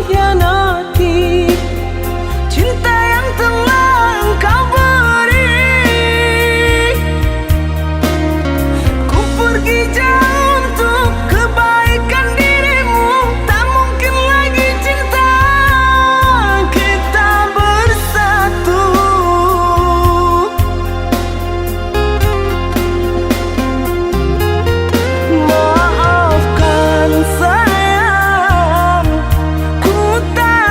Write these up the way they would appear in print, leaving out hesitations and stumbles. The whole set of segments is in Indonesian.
mengkhianati cinta yang telah engkau beri. Ku pergi jauh untuk kebaikan dirimu, tak mungkin lagi cinta kita bersatu. Maafkan sayang, ku tak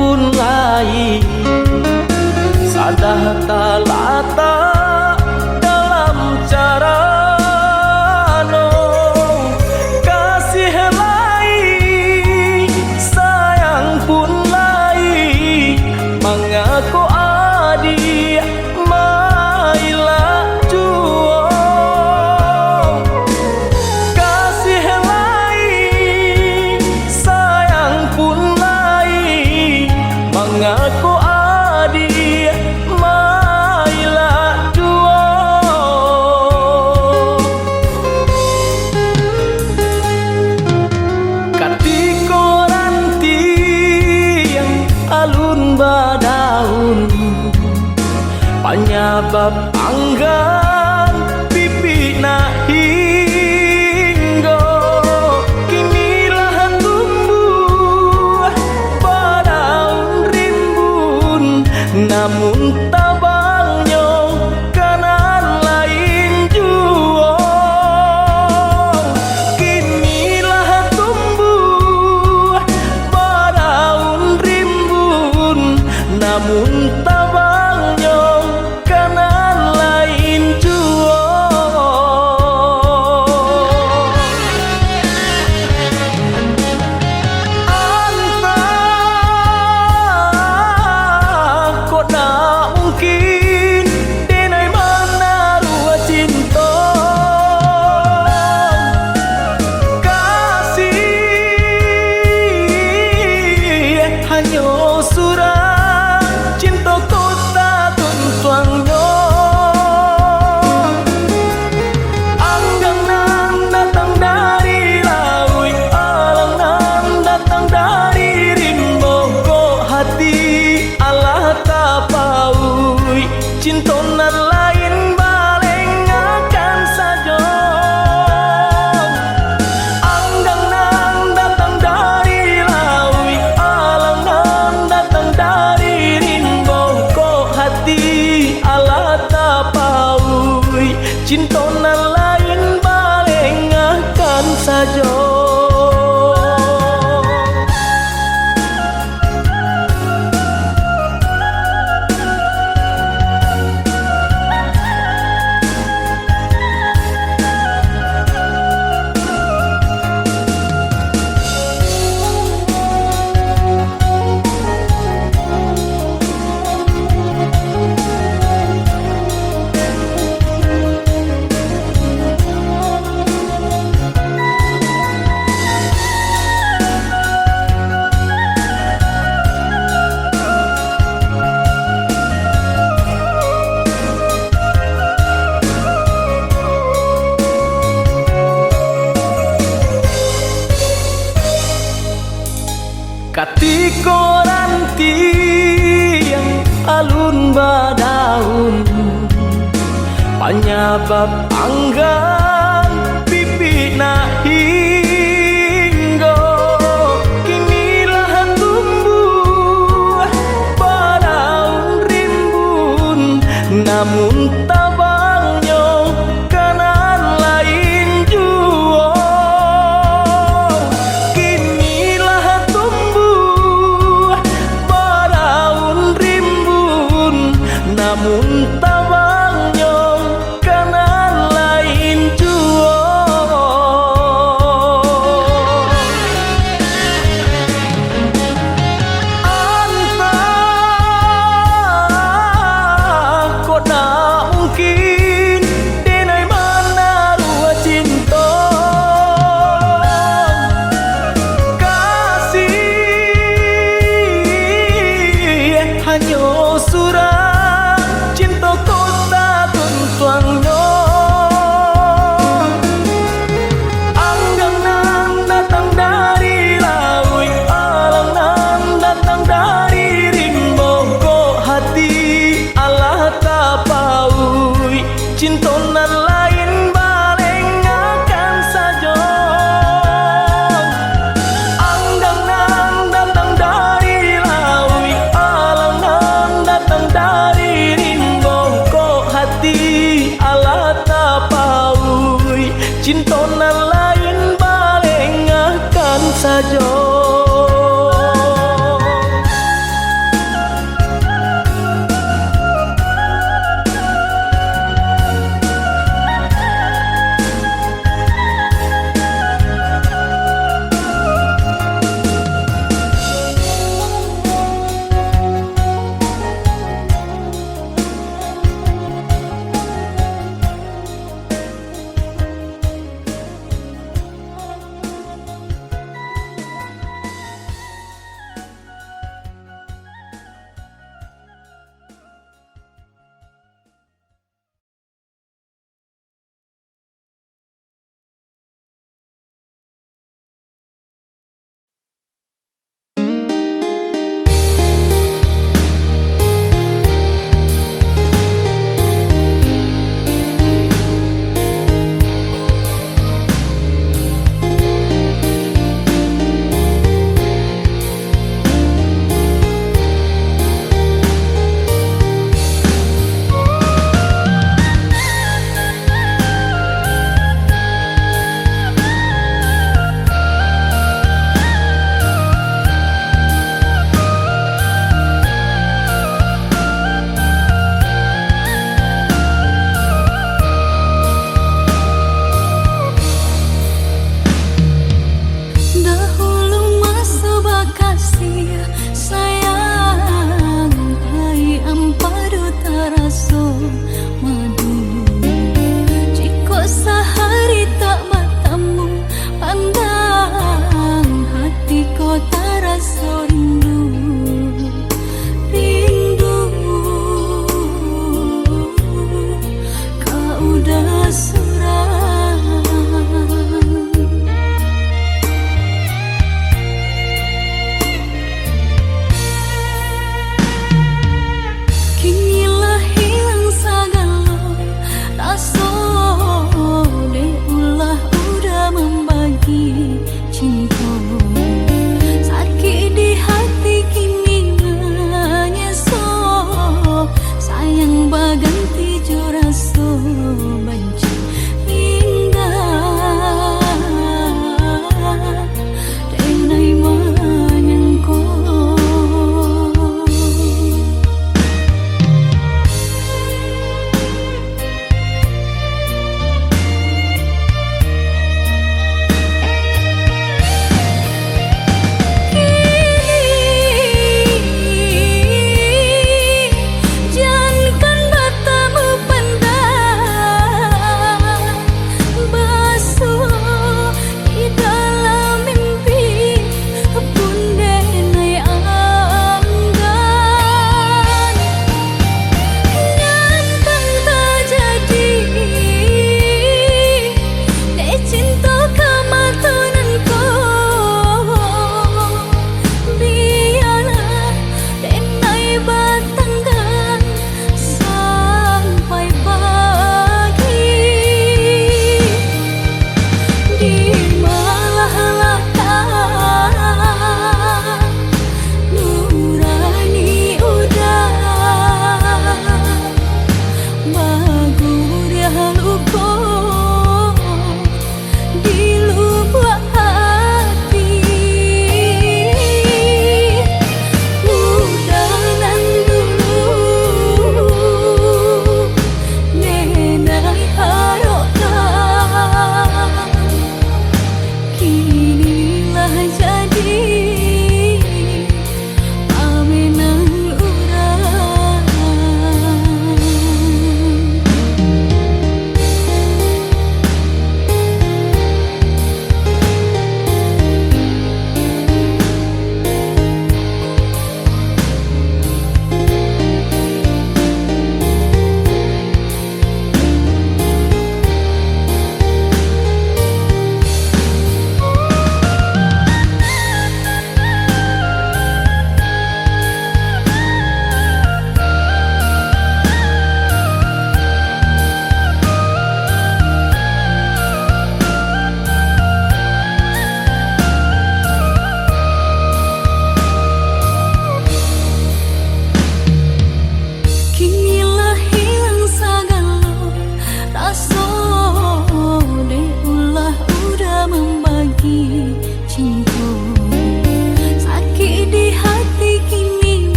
pun lain. Sadah talata dalam cara no kasih lain, sayang pun lain. Mengaku adik mailah juo, kasih lain, sayang pun lain. Mengaku adik mailah juo. Katiko ranti yang alun badaun, penyebab anggan pipi na hinggo. Kinilah tumbuh badaun rimbun, namun tabangnya kanan lain juo. Kinilah tumbuh badaun rimbun, namun tabangnya kanan lain juo. Anta kok tak mungkin denai mana rua cinta. Kasih hanya surah cinta kota tuntuangnya. Anggangan datang dari laut, alangan datang dari rimbo. Kok hati Allah tapaui, cinta nan lain baleng akan saja. Anggangan datang dari laut, alangan datang dari rimbo. Kok hati Allah tapaui, cinta nan lain baleng akan saja. Katiko ranti yang alun badaun, penyebab anggan pipi na hinggo. Kinilah tumbuh badaun rimbun, namun tabangnya kanan lain juo. Kinilah tumbuh badaun rimbun, namun tabangnya kanan lain juo.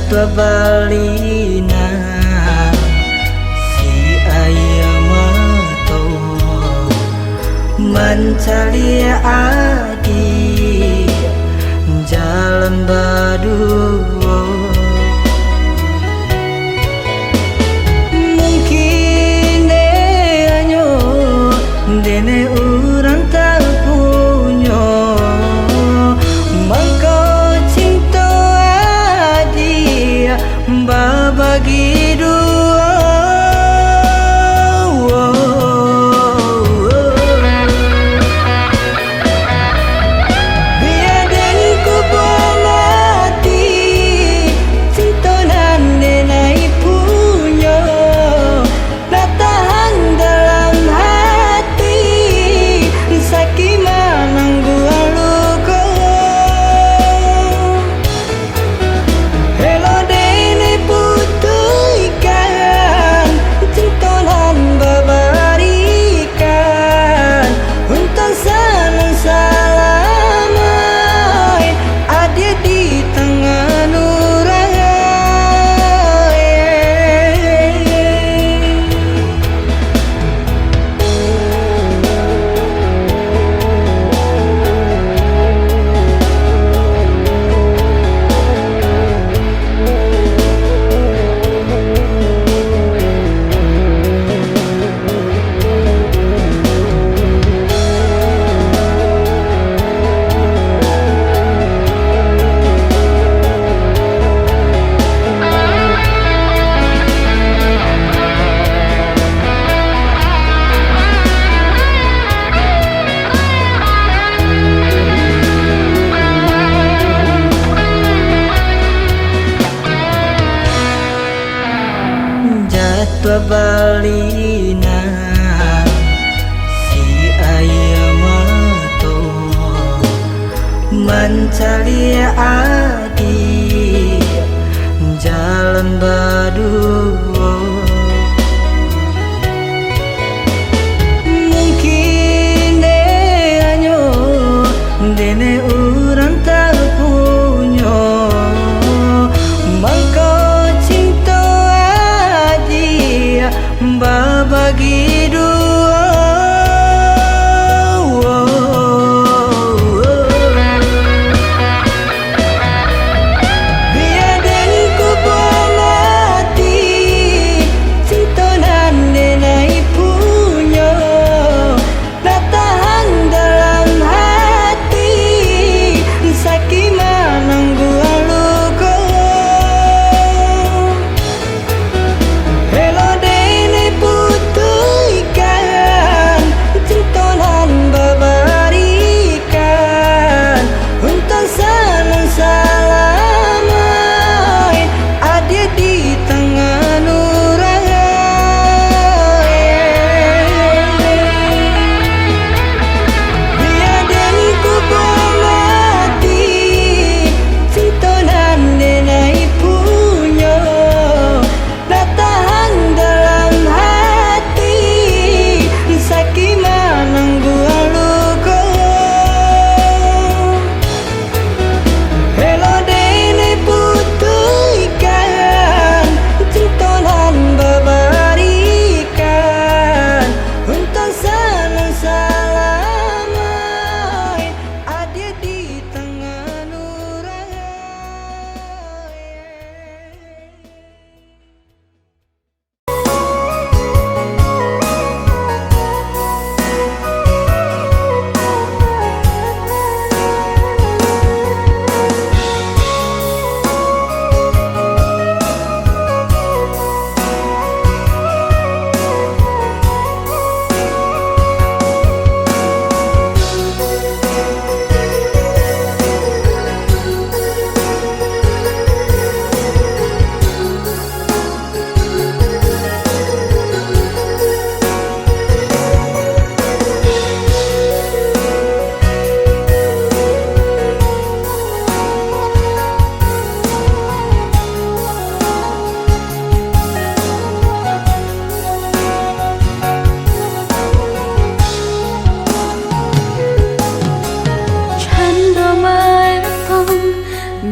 jadwa balina si ayam mato mencari adik jalan berdua. Mungkin hanya dene orang tak punya maka cinta adik bagi dua. Jadwa balina si ayam mato mencari adik jalan berdua. Mungkin hanya dene orang tak punya maka bagi dua. Biar dan ku mati cinta nan denai punya nak tahan dalam hati sakit menanggu luka. Hello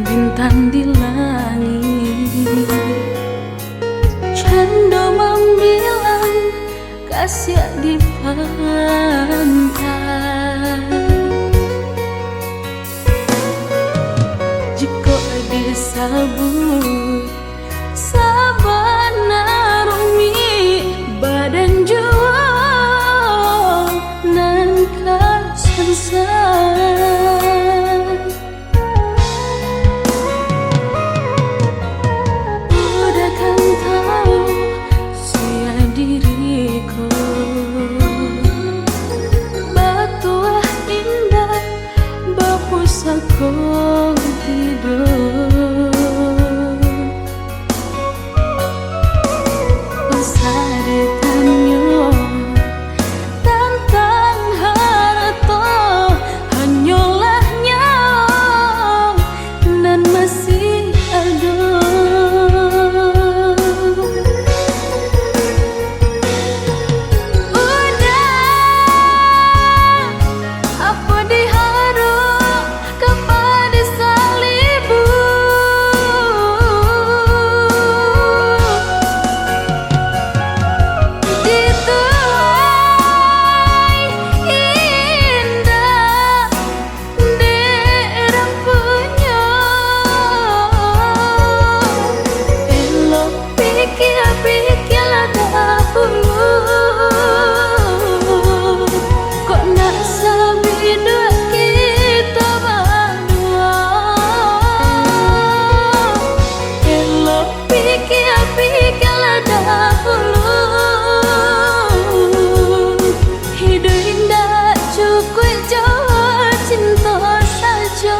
bintang di langit Canda membilang kasih di pantai. Jika disabut sabana rumi badan jua nan kasansan. Udah kan tahu sia diriku, batuah indah bapusaku hidup. Sari tanyo tantang harta hanyolahnya nan masih ada. Apa diharap kepada salibu, dituai indah derang punya. Elok pikir-pikirlah dahulu, kok nak sabida kita berdua. Elok pikir-pikirlah dahulu, hidup indah cukup jauh cinta saja.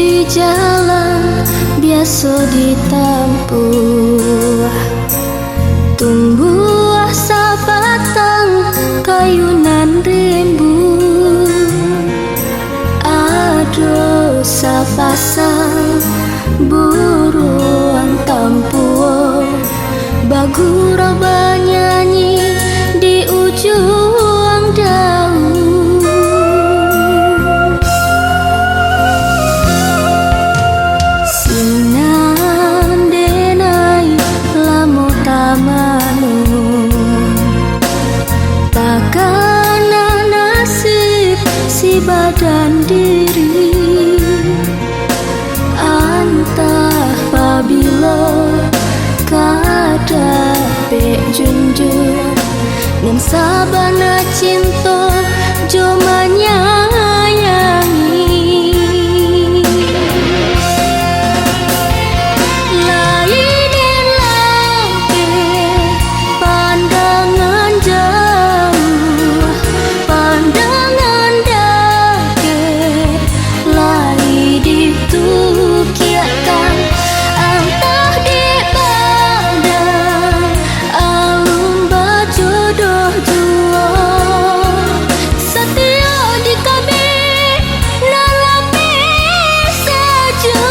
di jalan biasa ditempuh, tumbuh sabatang kayunan rimbu, aduh sapasang buruan tampuh, bagura bernyanyi di ujung daun. Badan diri antah pabila kada pek junjung ngan sabana cinta jo menyayangi. Lain lagi pandangan jauh, pandangan ditukirkan antah di badan alum bajodoh jua, setia di kabeh nalapi saja.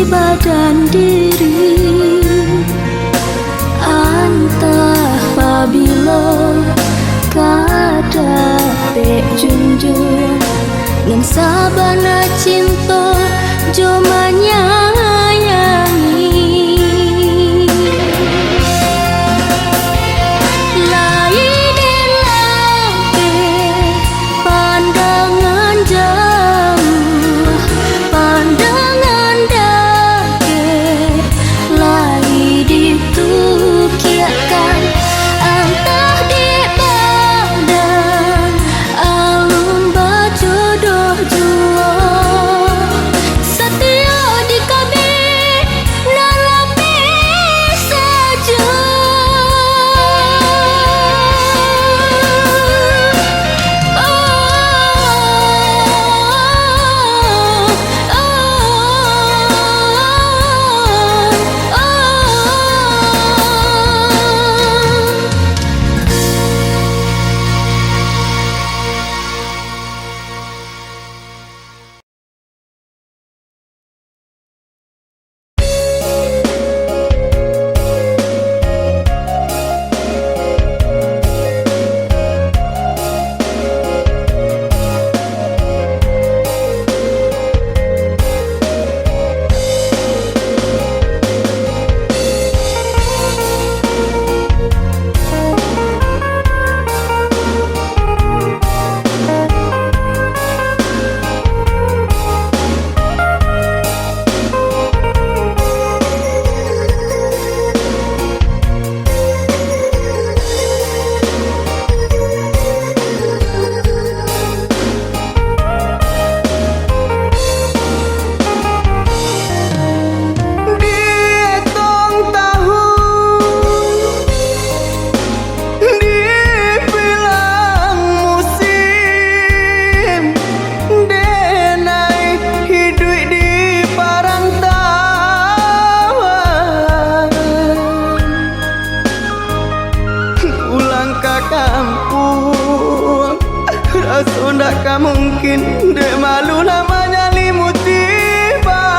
Badan diri antah pabila kada pek junjung ngan sabana cinta jo menyayangi. Lain lagi pandangan jauh, pandangan ditukirkan antah di badan alum bajodoh jua, setia di kabeh nalapi saja. Sunda ka mungkin dek malu namanya limuti ba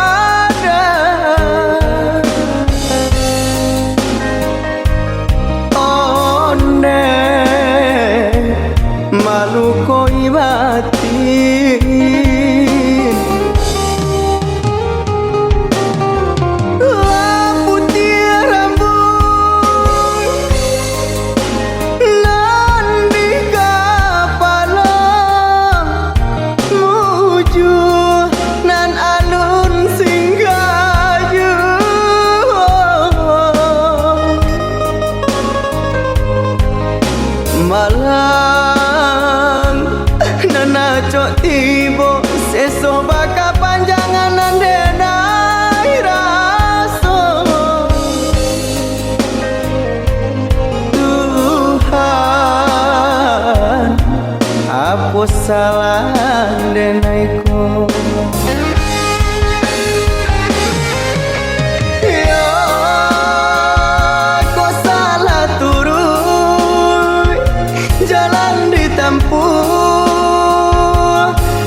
cok tiba seso baka panjangan denai raso Tuhan hapus salah denaiku jalan ditempuh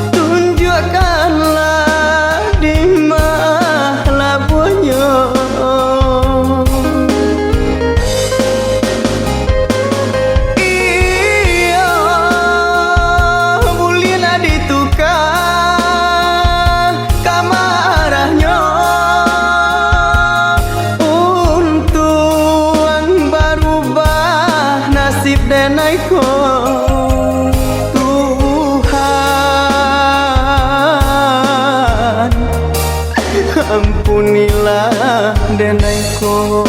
tunjukkanlah di mana bunyo iya bulina ditukar kamarahnya untuk berubah nasib denaiku ampunilah denaiku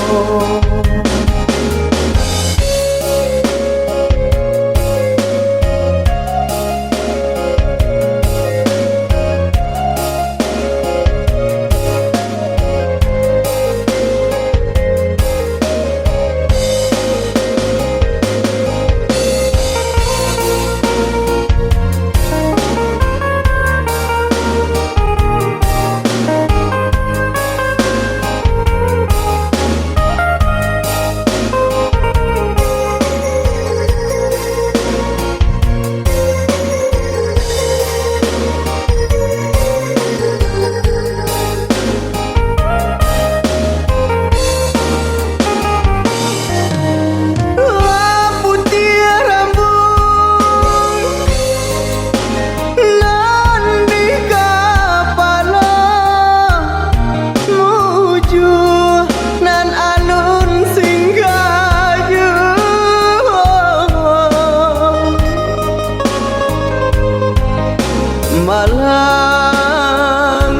malang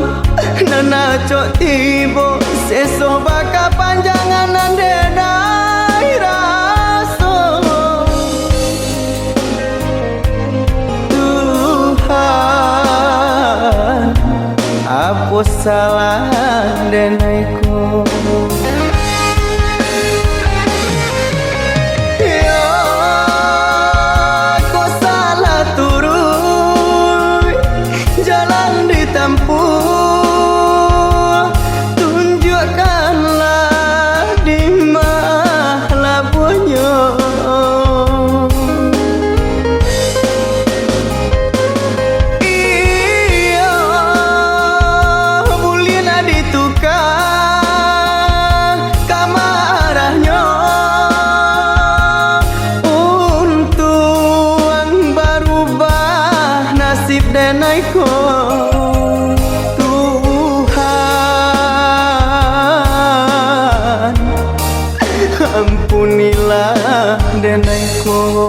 nana cok tiba seso baka panjangan denai raso Tuhan hapus salah denaiku jalan ditempuh tunjukkanlah di mana bunyo iya bulina ditukar kamarahnya untuk berubah nasib denaiku Tuhan ampunilah denaiku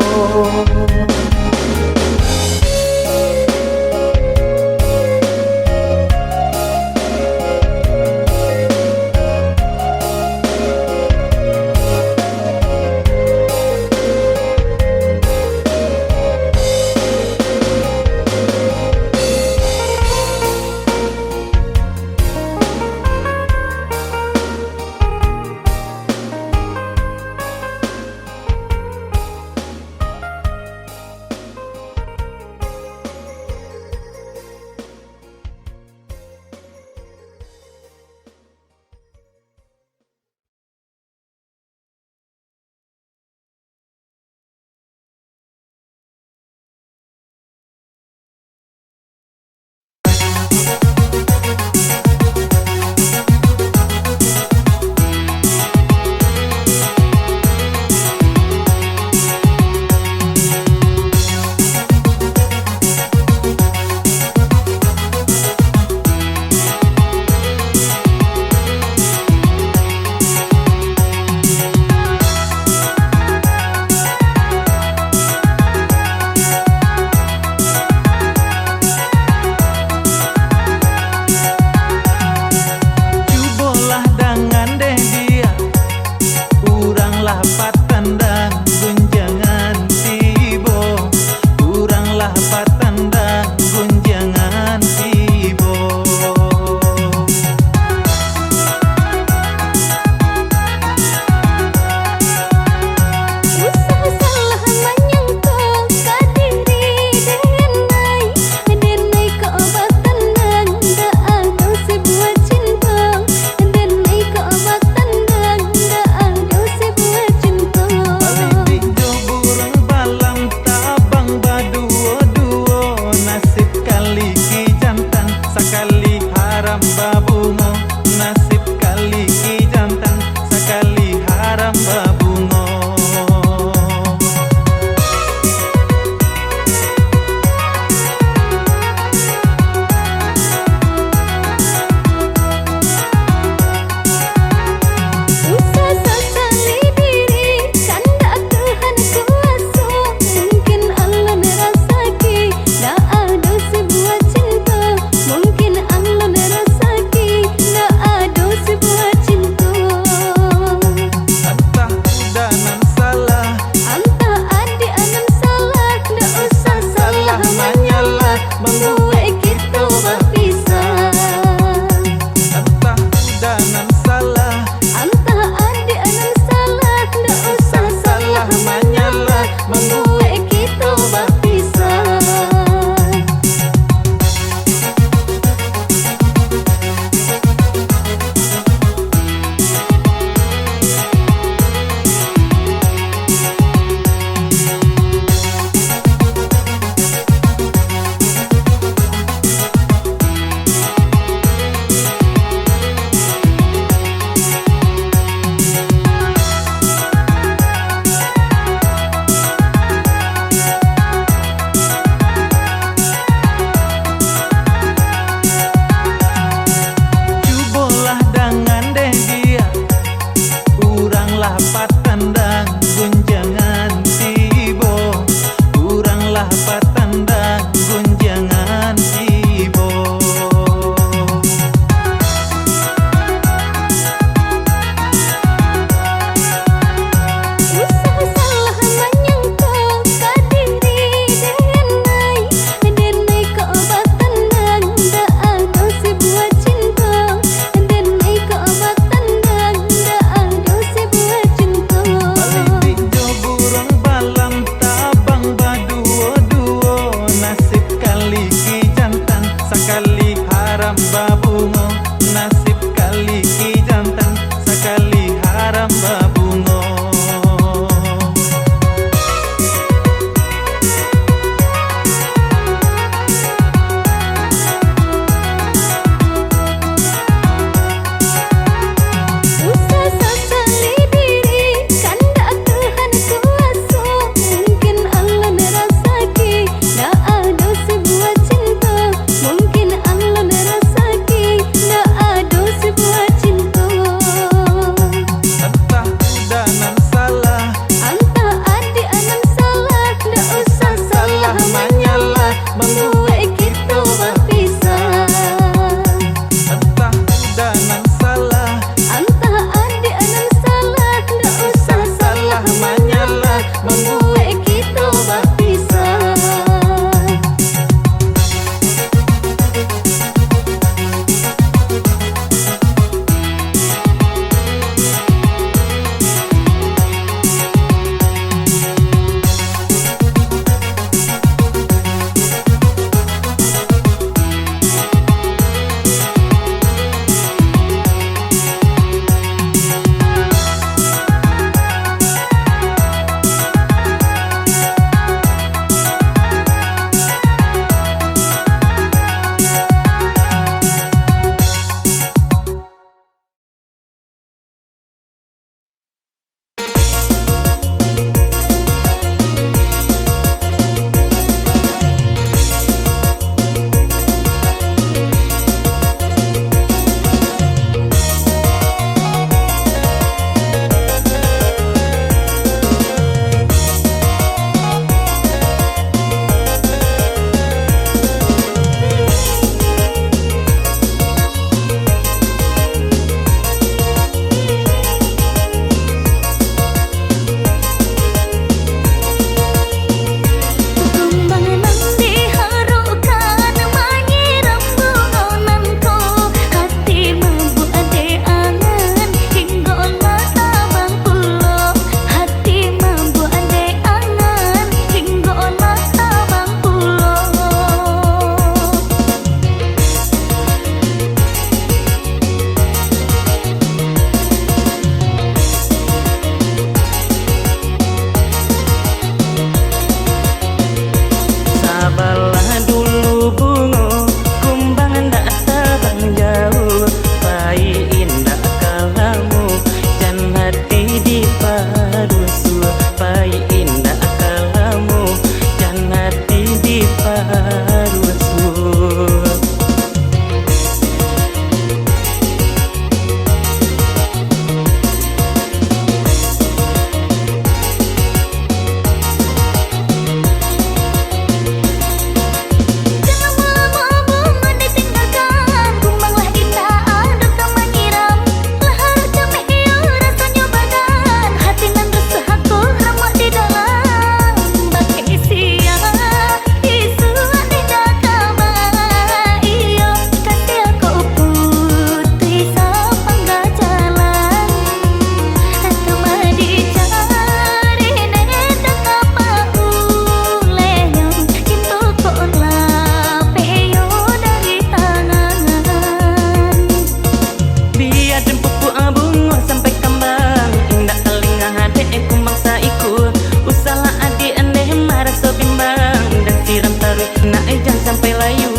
sampai layu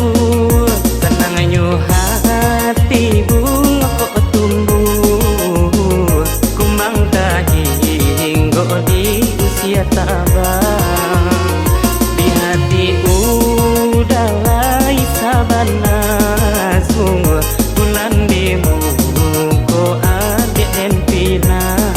senangnya hati bunga kok tumbuh kumbang hingga di usia tabang di hati udah lai sabana sungguh bulan di muko adik dan pinang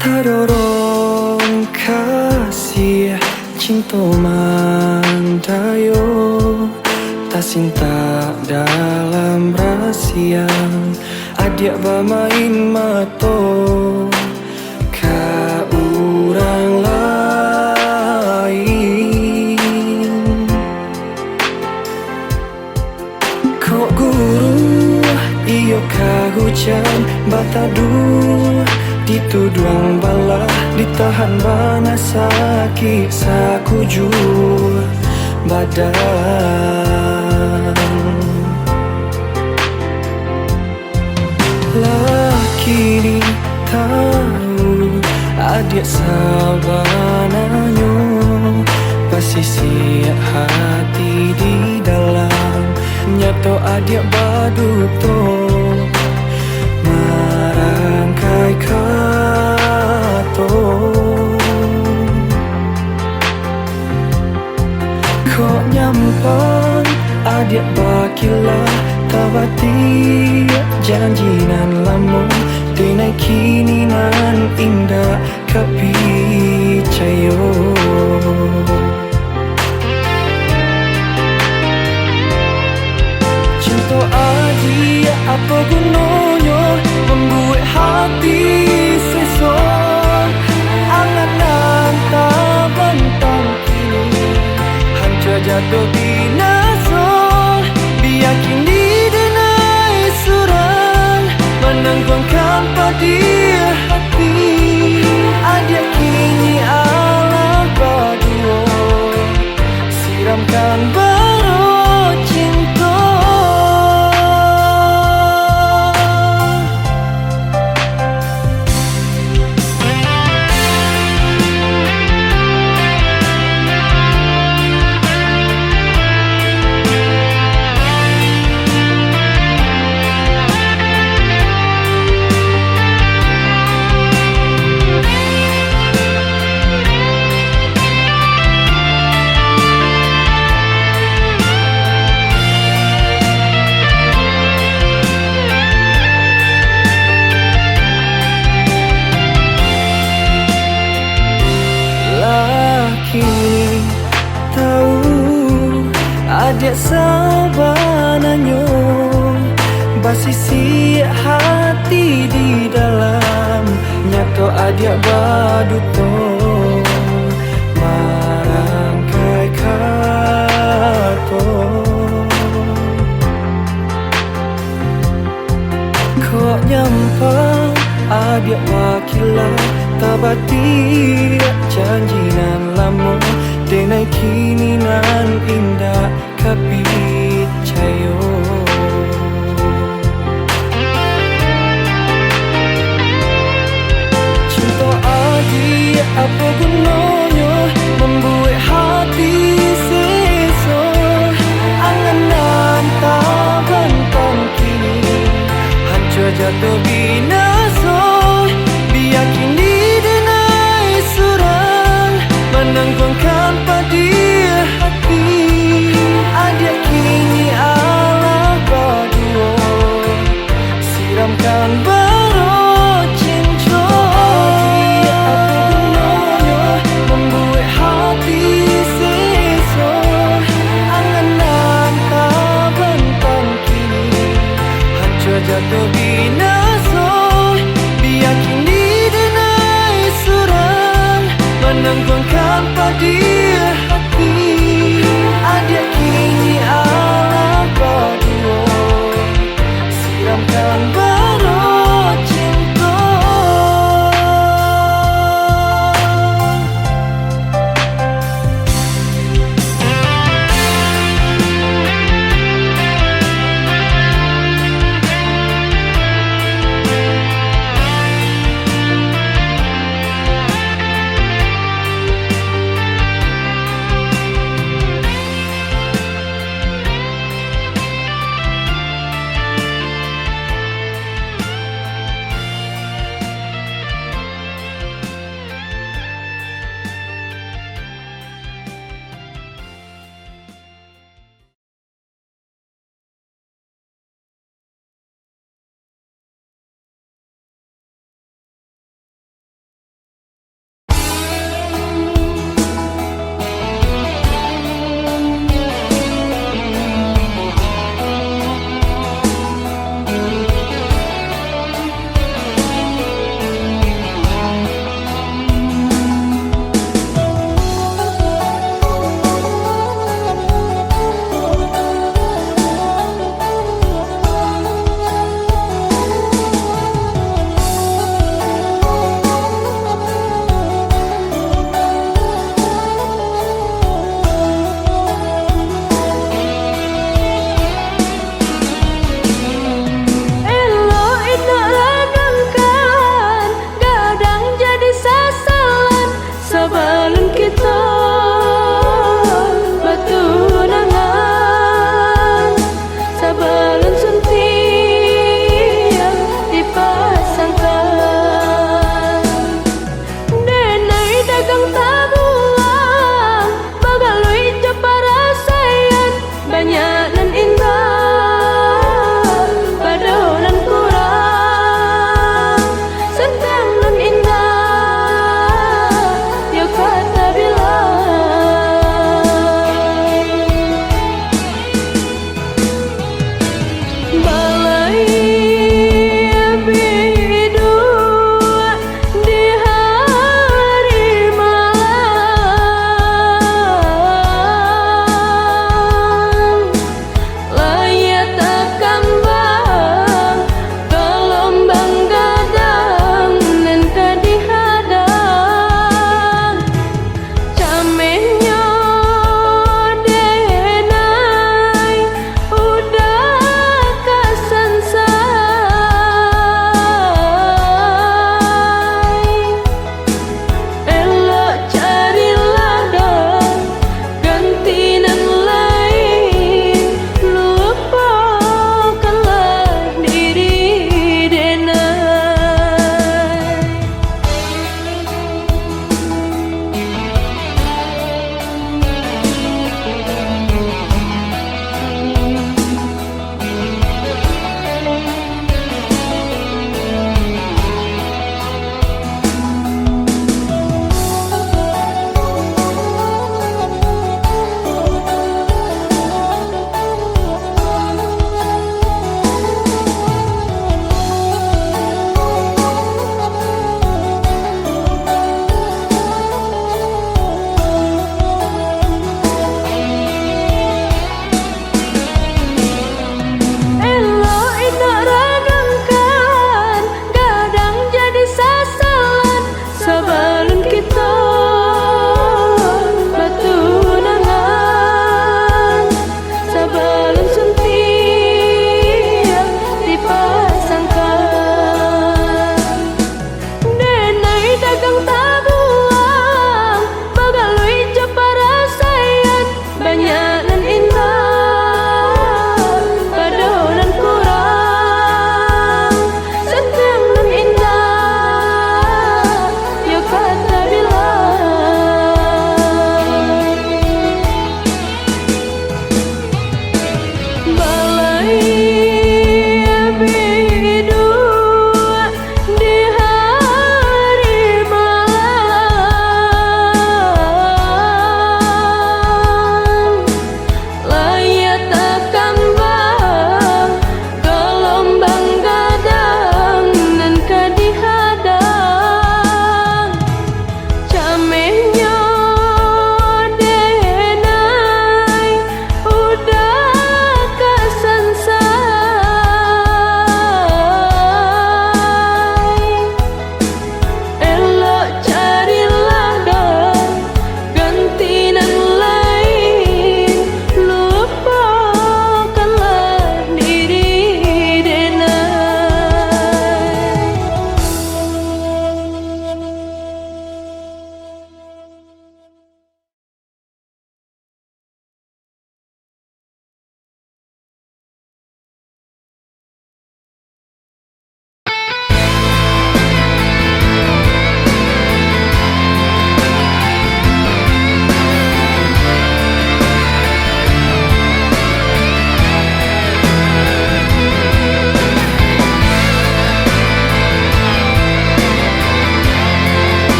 Tadorong kasih cinta mandayo tak cinta dalam rahasia adik bermain mato ka orang lain kok guru iyo ka hujan bataduh dituduang bala ditahan bana sakit sakujur badan laki ni tahu adik sabananyo pasisi hati di dalam nyato adik baduto marangkai kato nyampang adik bakilah tabati janji nan lamo denai kini nan indah kapi cayo cinta adik apa gunanya membuat hati sesat angan-angan tak bentang kini hancur jatuh binasa biar kini denai suran menanggungkan pada hati adik kini ala berdua siramkan baru cinta. Kini tahu adik sabananyo basisi hati di dalam nyato adik baduto marangkai kato kok nyampang adik wakilah tabati janji nan lamo denai kini nan indah kapi cayo cinta adik apa gunanya membuat hati sesat angan-angan tak bentang kini hancur jatuh binasa biar kini menanggungkan pada hati adik kini ala berdua siramkan baru cinta apa gunanya membuat hati sesat angan-angan tak bentang kini hancur jatuh binasa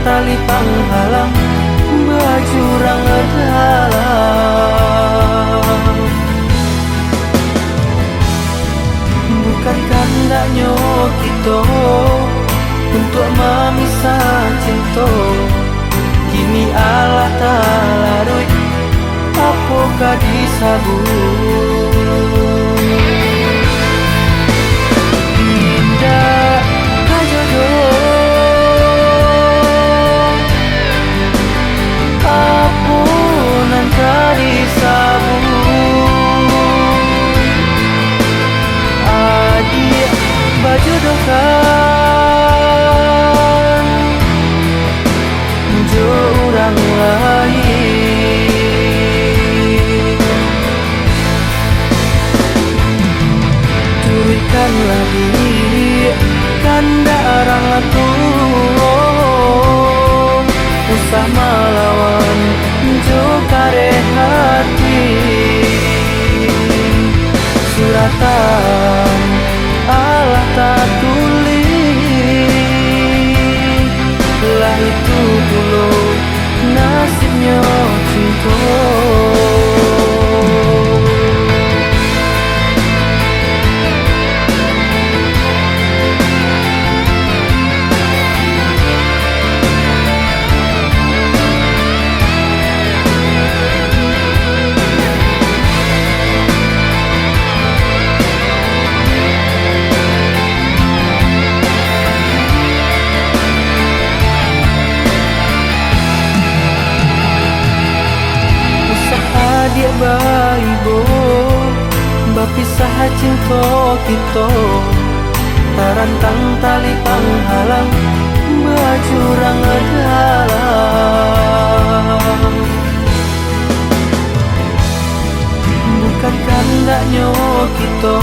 tali panghalang bajurang dalam. Bukan kehendaknya kita untuk memisah cinta, kini Allah tak larut apakah disabut. Indah kajodoh apunan tak disabut. Adik bajodohkan jo orang lain. Turutkanlah diri kanda orang tua, usah melawan jo kare hati. Suratan Allah tak tulis, lah itu dulu nasibnya cinta. Dia baibo bapisah cinta kita, tarantang tali panghalang bajurang dalam. Bukan kehendaknya kita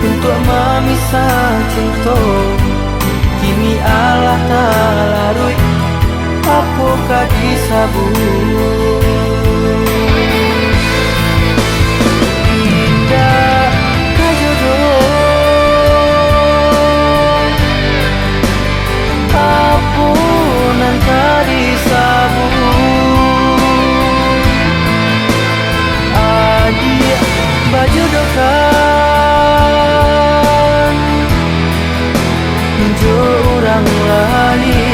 untuk memisah cinta, kini Allah tak larut apakah disabut. Indah kajodoh apunan tak disabut. Adik bajodohkan jo orang lain.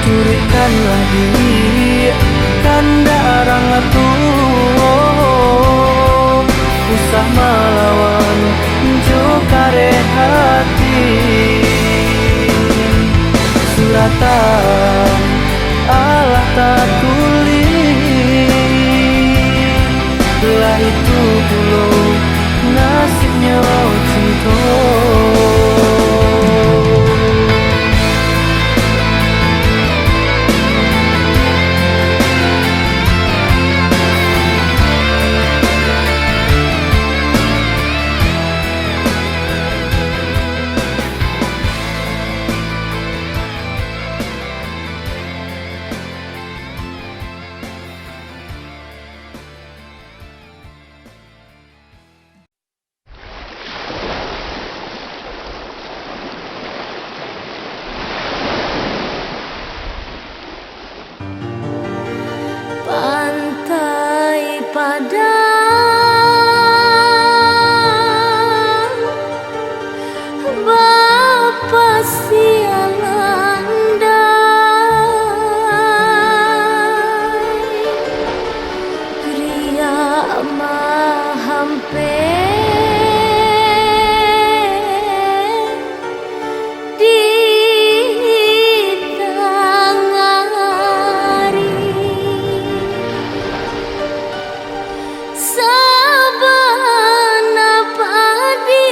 Turutkanlah diri kanda orang tua, usah melawan jo kare hati. Suratan Allah tak tulis, lah itu dulu nasibnya cinta. Pantai Padang Bapa sialandai Ria mahampe di tangari sabana padi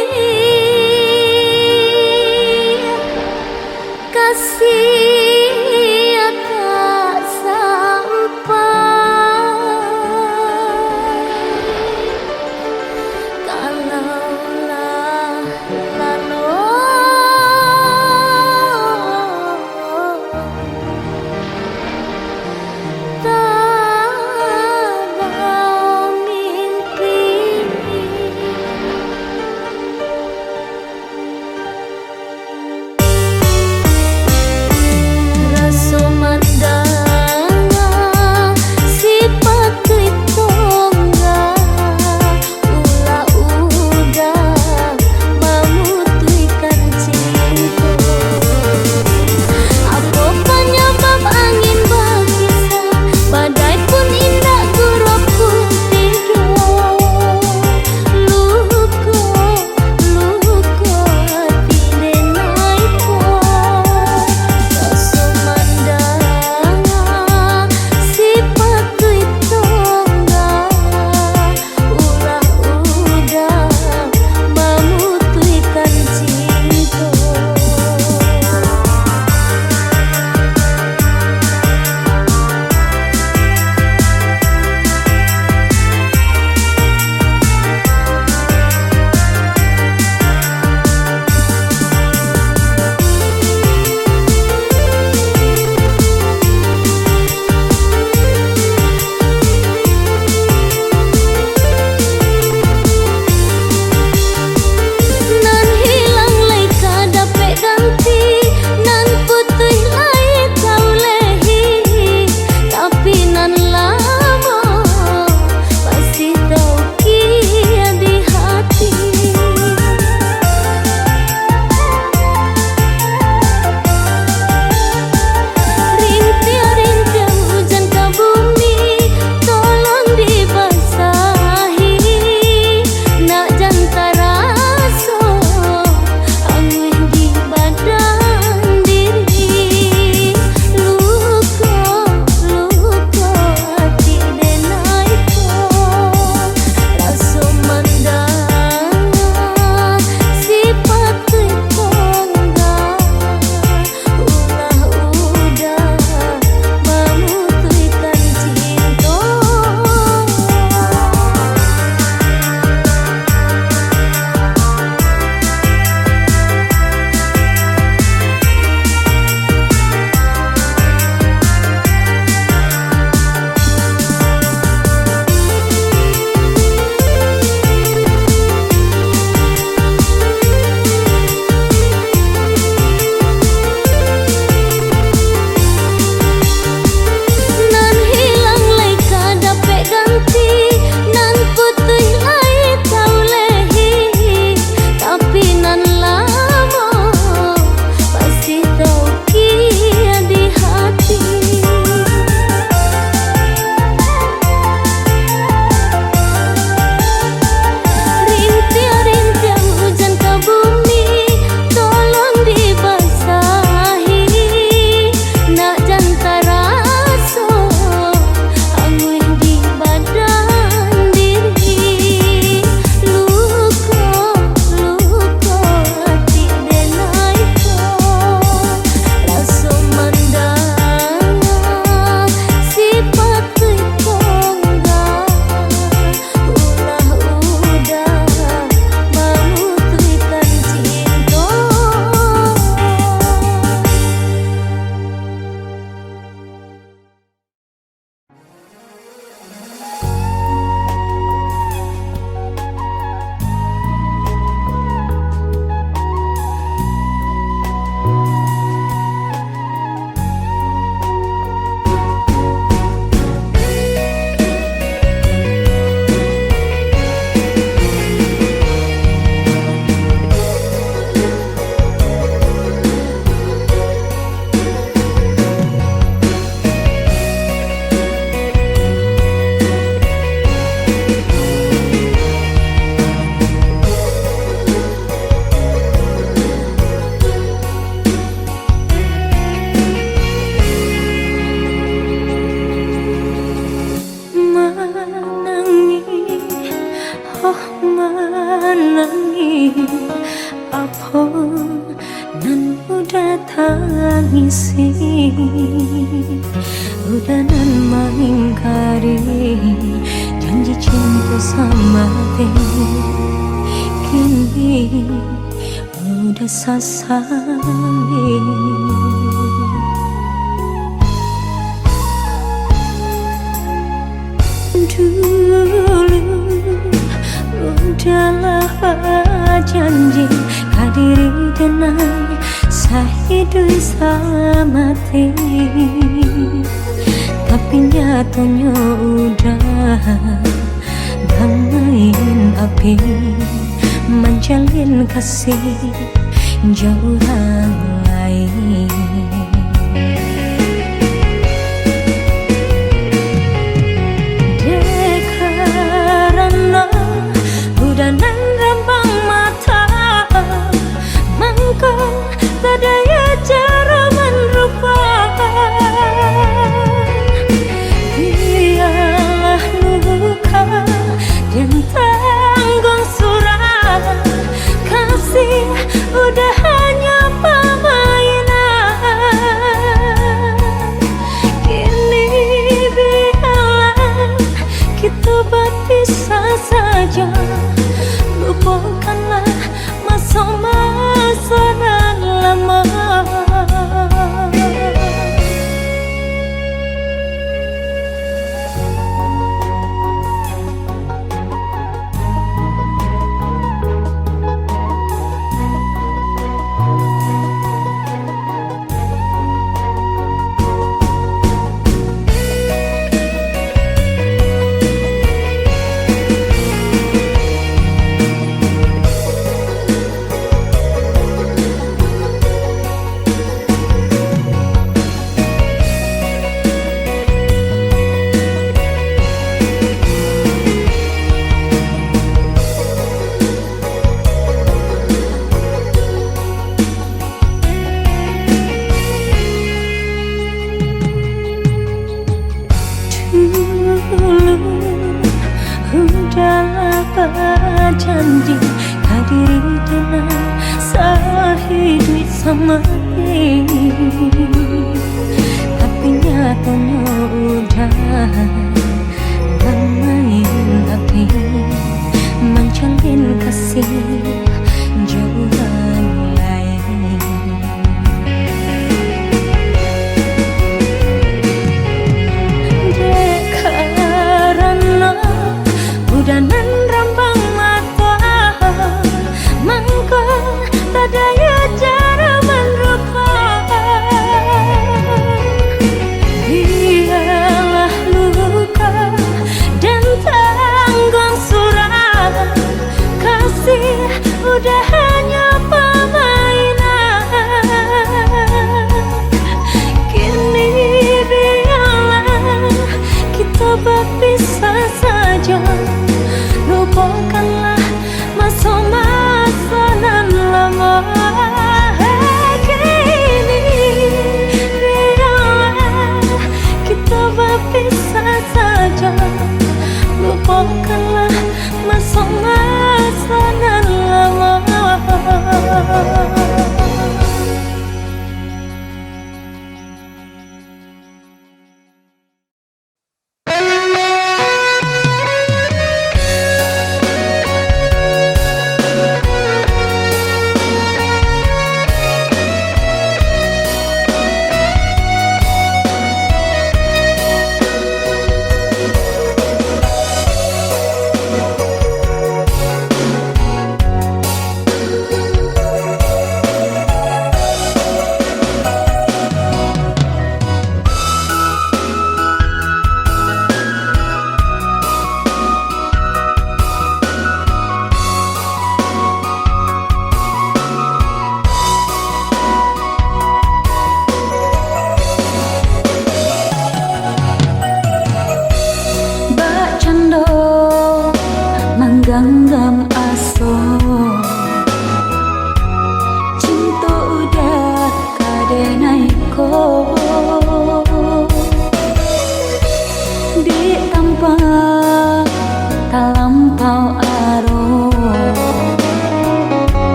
nan udah tangisi, udah nan mengingkari janji cinta sama dia. Kini udah sasali. Dulu udahlah janji kadiri denai sahidu samati, tapi nyatanya udah damain api, menjalin kasih jauh orang lain. Udah nan rambang mata, mangko tak daya cara merupakan. Biarlah luka dan tanggung surat, kasih udah hanya permainan. Kini biarlah kita berpisah saja, lupakanlah masa-masa yang lama. Udahlah berjanji kadiri denai sahidu sama dia, tapi nyatanya udah bermain api, menjalin kasih jauh orang lain. Udah nan rambang mata, mangko tak daya cara melupakan. Biarlah luka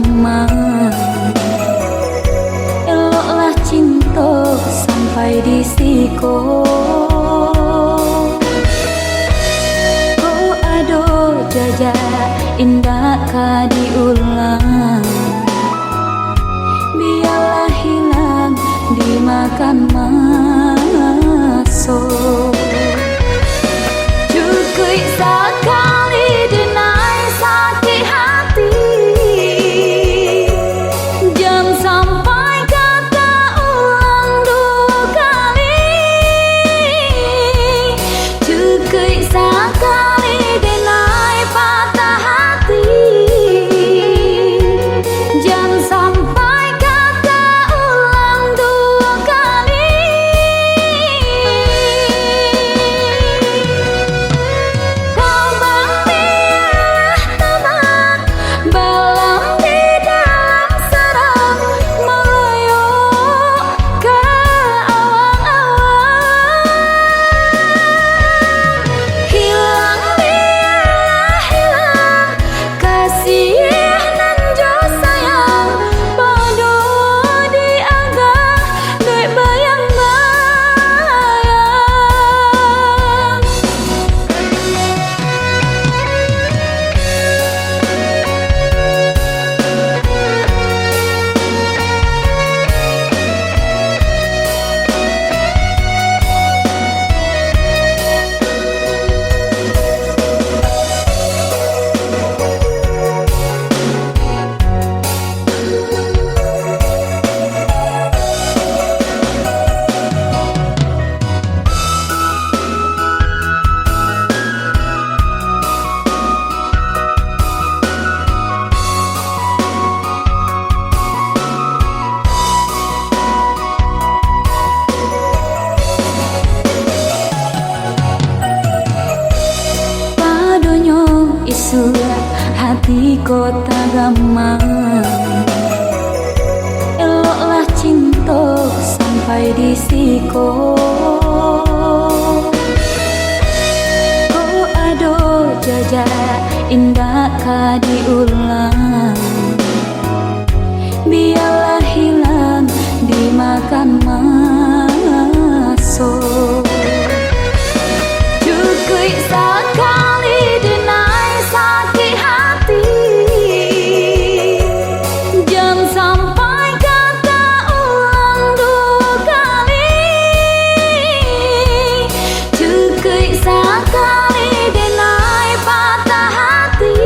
agama. Eloklah cinta sampai di siko. Oh aduh jajak indah ka diulang. Biarlah hilang dimakan masuk. Cukup sekali denai sakit hati. Jangan sampai kata ulang dua kali. Cukup sekali denai patah hati. Jangan sampai kata ulang dua kali. Tabang biarlah tabang, balam di dalam sarang, melayuk ke awang-awang. Hilang biarlah hilang, kasih nan jo sayang, bodoh diagak dek bayang-bayang. Padonyo isu hati kota gamang. Eloklah cinta sampai di siko. Oh aduh jajak indah ka diulang. Biarlah hilang dimakan masuk. Cukup sekali denai sakit hati. Jangan sampai kata ulang dua kali. Cukup sekali denai patah hati.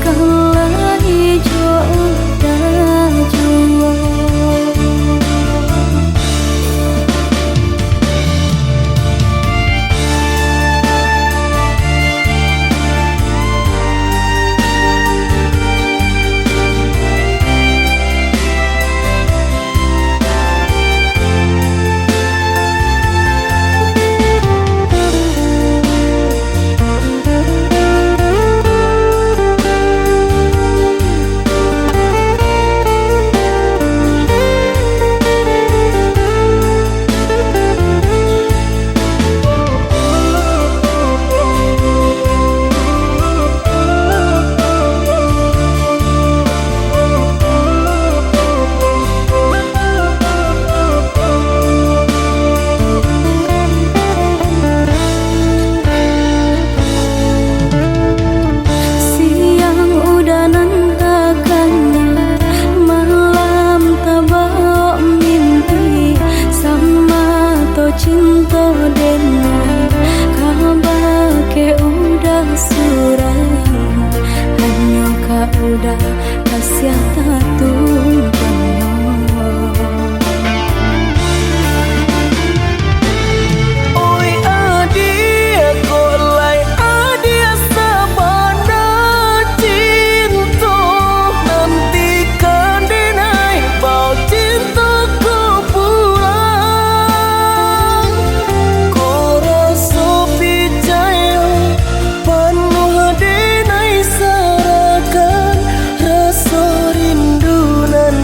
kala hijau dan jua. Cinta denai kabar ke udah surah, hanya kau udah kasih tatu Oi adia kok lai adia sabana cinta, nantikan denai bau cintaku pulang. Kau rasa percaya penuh denai sarakan rasa rindu nan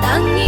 Tangi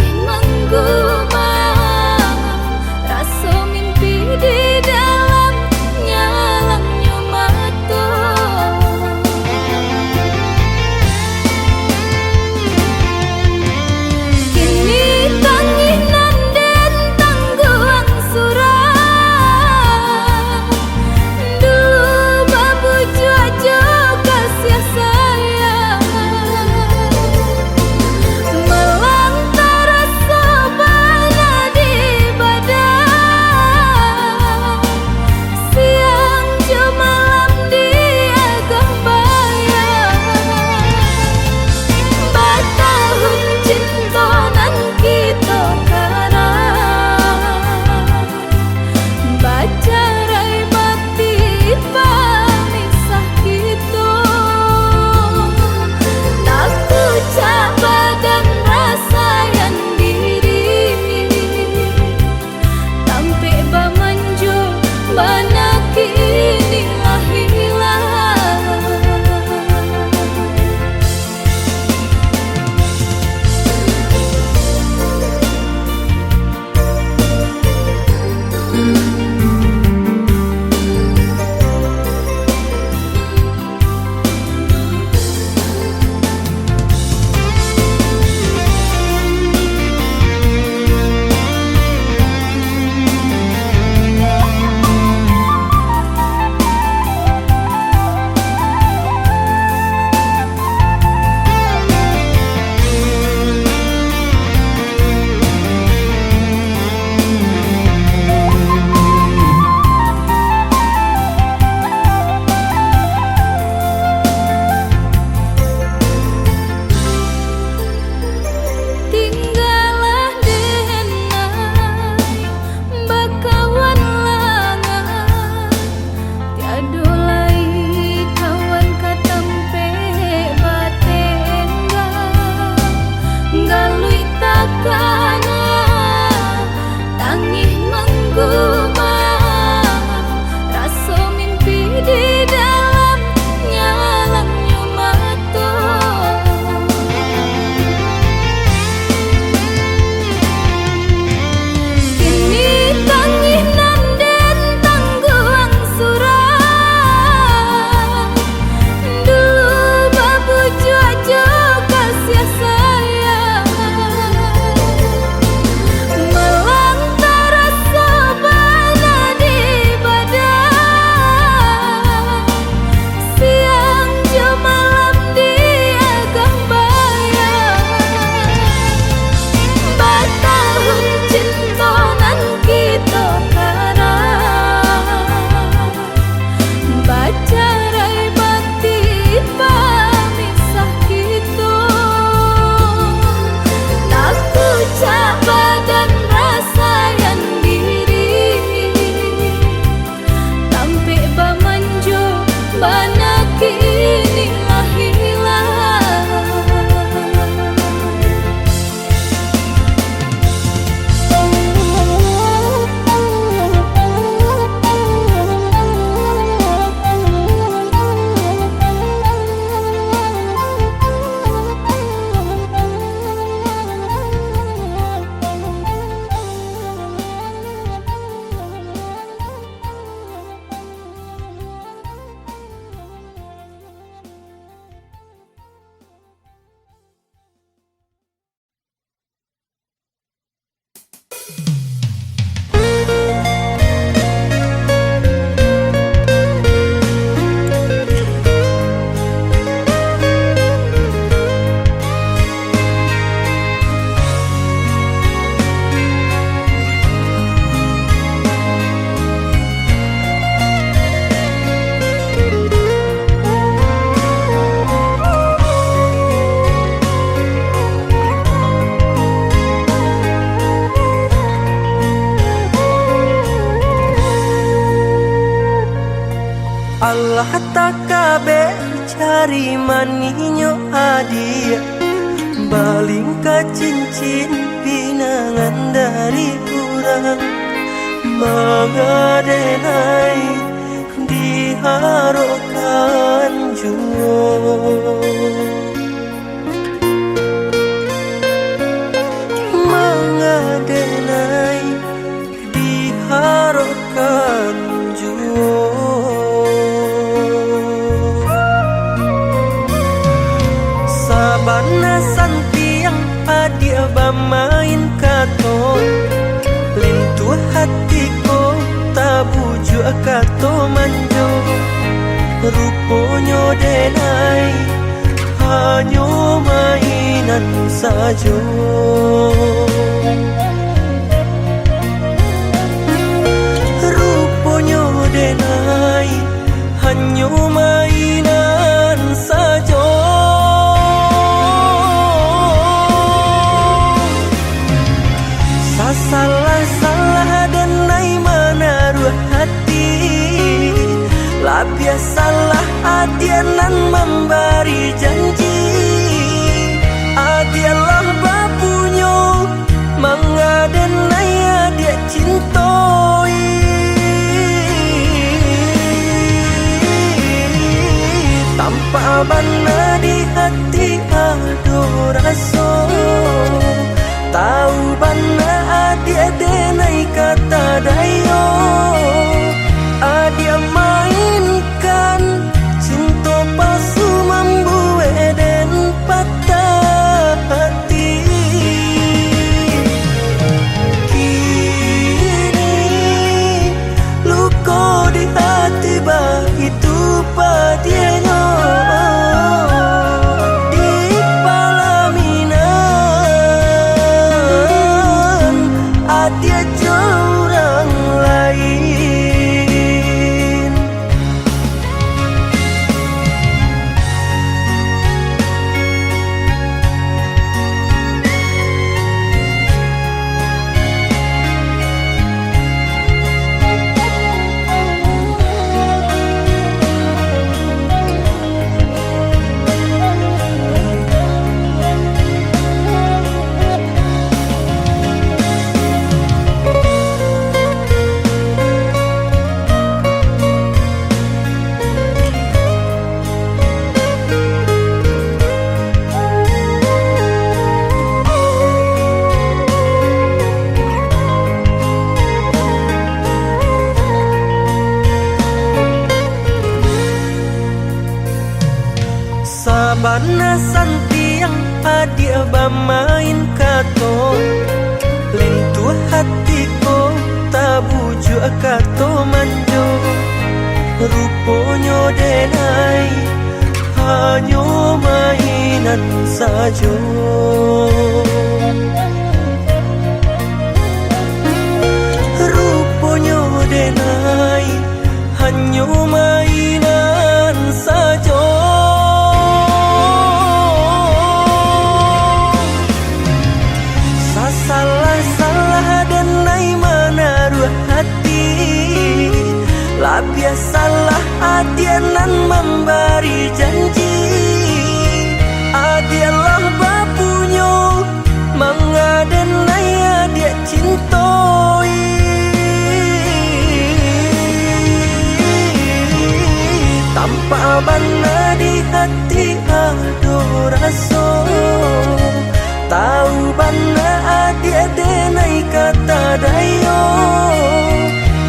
dari maninyo adia, baling ka cincin pinangan dari urang, mengadenai diharokan juo, mengadenai diharokan juo. Sabana santiang adia bamain kato, lintu hatiku tabuju kato manjo, ruponyo denai hanyo mainan sajo. Ruponyo denai hanyo mainan sajo. Salah-salah dan nai menaruh hati, lah biasalah adianan memberi janji, adialah bapunyo mengadenai adia cintoi, tanpa bana di hati ado raso, tahu bana adia denai kata dayo, adia mainkan cinta palsu membuat dan patah hati. Kini luka di hati bah itu padianya di palaminan adia jurang lain. Sabana santiang adia bamain kato, lintu hatiku tabuju kato manjo, ruponyo denai hanyo mainan sajo. Ruponyo denai hanyo mainan sajo. Salah-salah dan nai menaruh hati, lah biasalah adianan memberi janji, adialah bapunyo mengadenai adia cintoi, tanpa bana di hati ado raso, tahu bana adia denai kata dayo,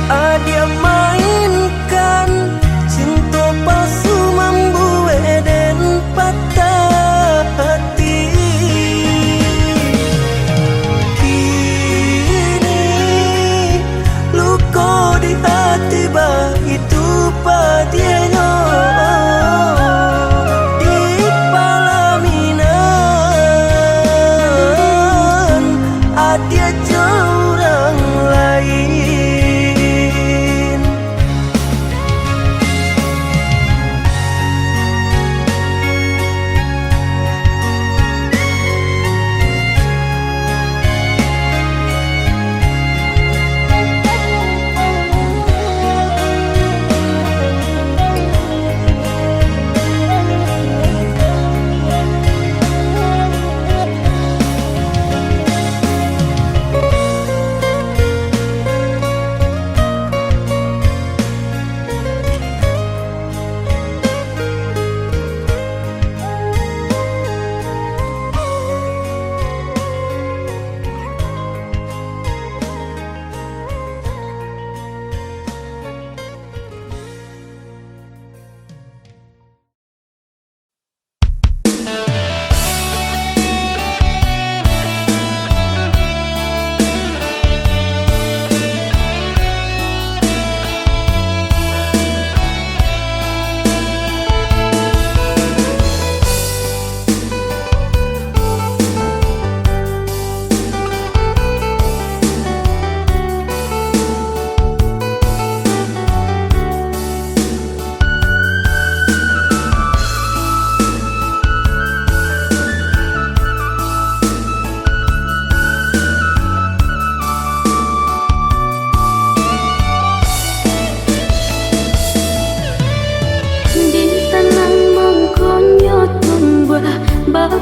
adia mainkan cinta palsu membuat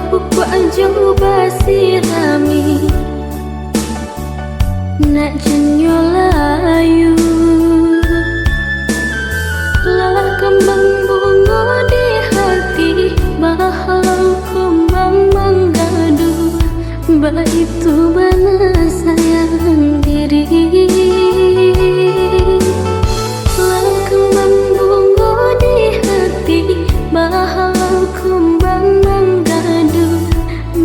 buku coba sirami nak jenyo layu lah kembang bunga di hati bahalau kembang menggadu bah itu mana sayang diri lah kembang bunga di hati bahalau kembang menggadu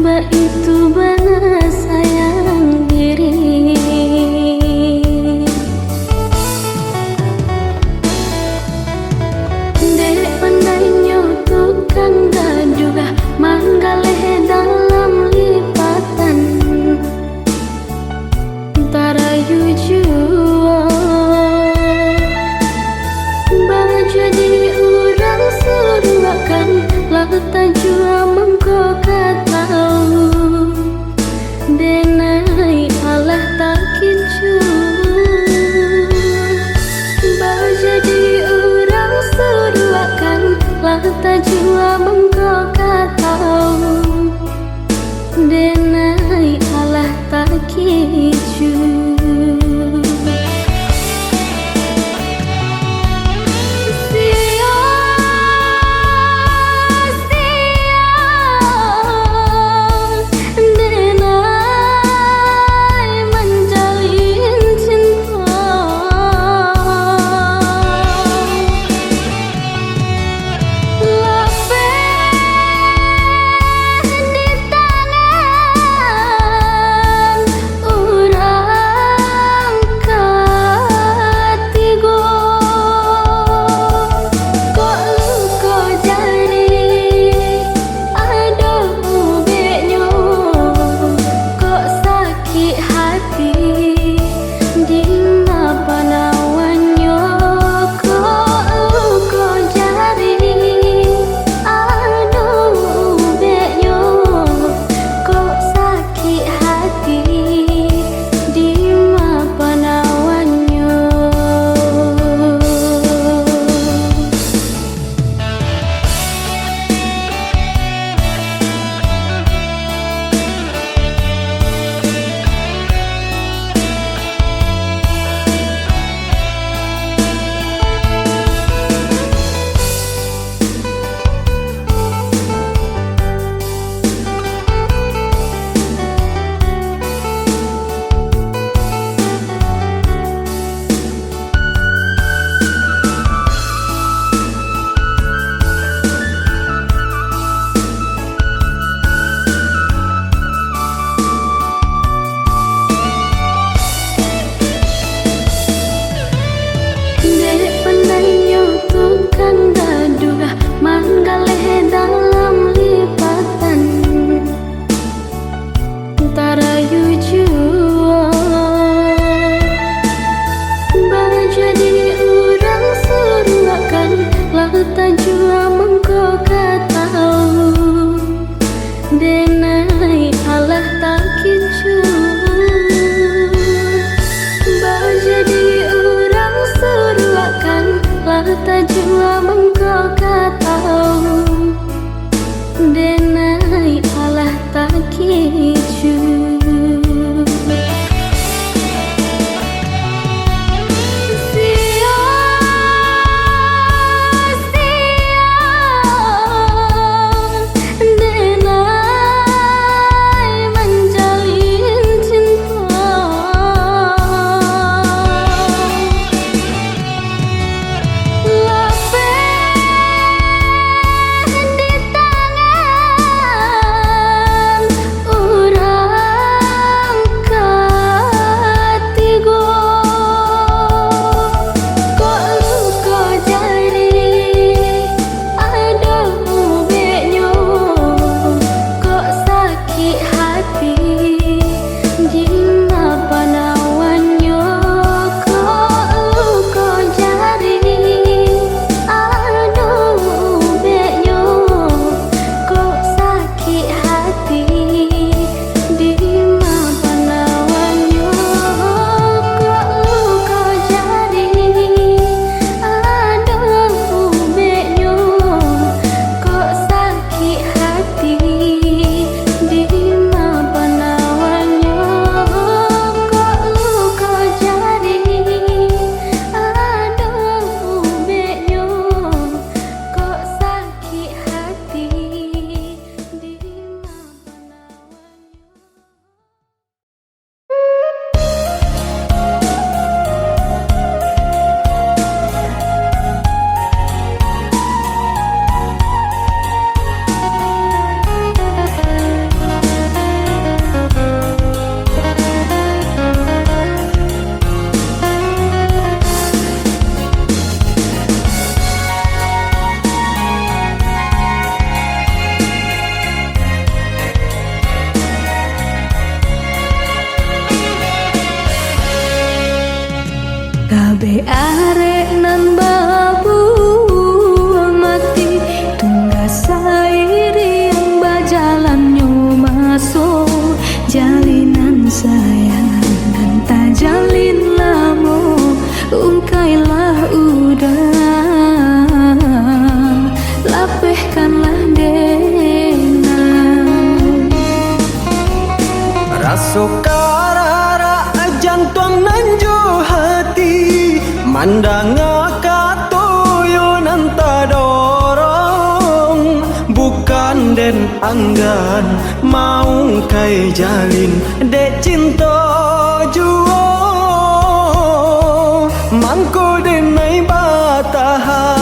bah itu mana sayang diri. Dek pandai tukang gaduh manggaleh dalam lipatan tarayu jua bah jadi urang suruakan lata jua mengko katau denai alah tak kincu bah jadi urang suruakan lata jua mengko katau denai alah tak kincu. Tajua mengko katau denai alah tak kicu. Denai Kabeh arek nan babu mati tunggal sairi yang berjalan masuk jalinan sayang dan tak jalin lama ungkailah udah lapehkanlah denang Raso karara jantung nanju hati mandang katoyo nanta dorong bukan den anggan mau kai jalin dek cinta juo mangko denai batahan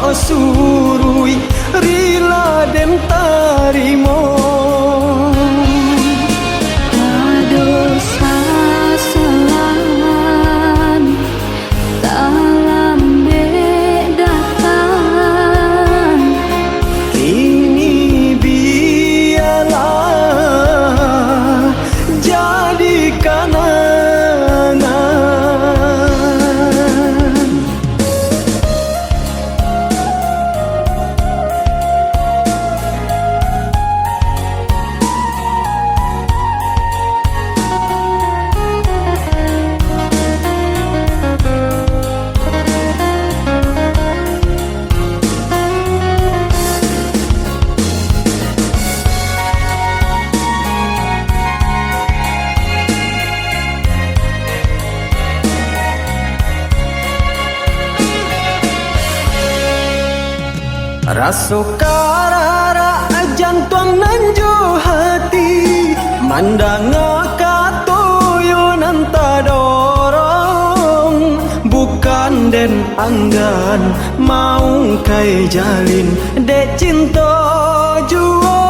surui rila den tarimo dosa salan dalam bedatan kini biarlah jadi kenangan Raso karara jantung nanju hati mandang katoyo nanta dorong bukan den anggan mau kai jalin dek cinta juo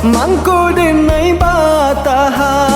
mangko denai batahan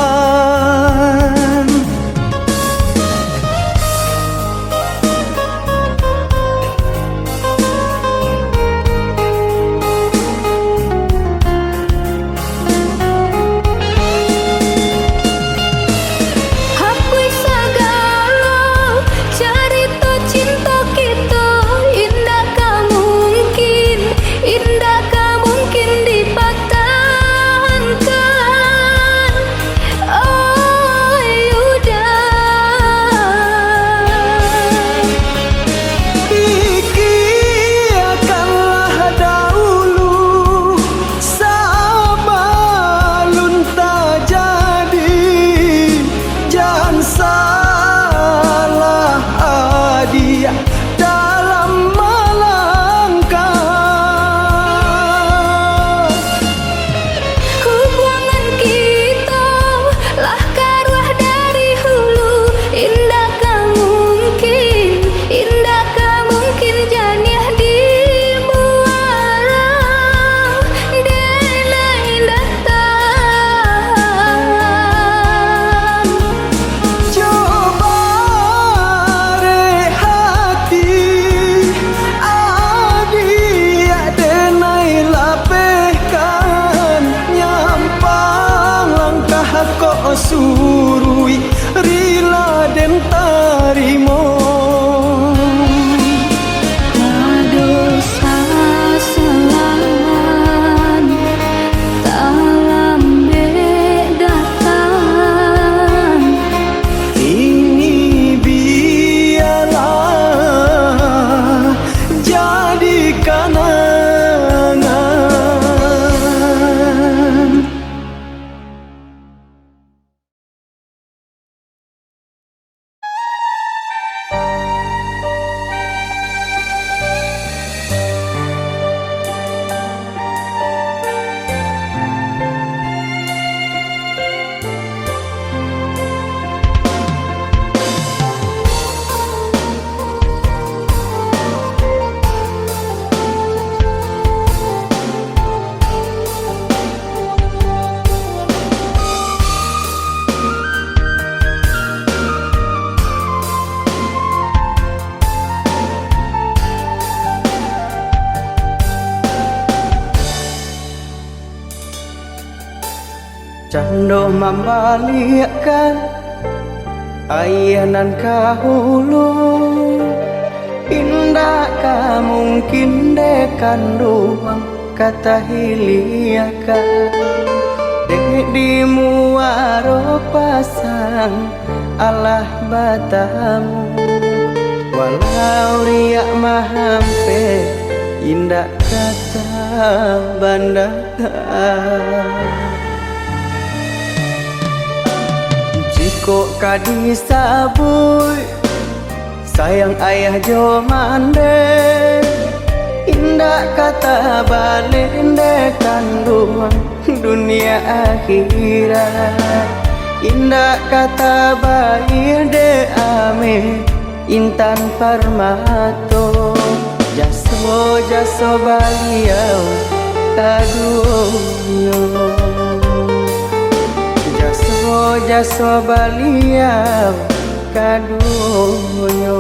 surui rila den tarimo Dosa selawan dalam bedatan ini biarlah jadi kenangan. Cando membalikan ayanan kahulu indah ka mungkin dekan ruang kata hiliakan dek di muaro pasang Allah batamu walau riak mahampe indah kata bandakan Jiko kadi sabui sayang ayah jo mande indah kata balende kandungan dunia akhirat indah kata bayi de ame intan parmato jaso jaso baliau kaduyo jaso baliau kaduyo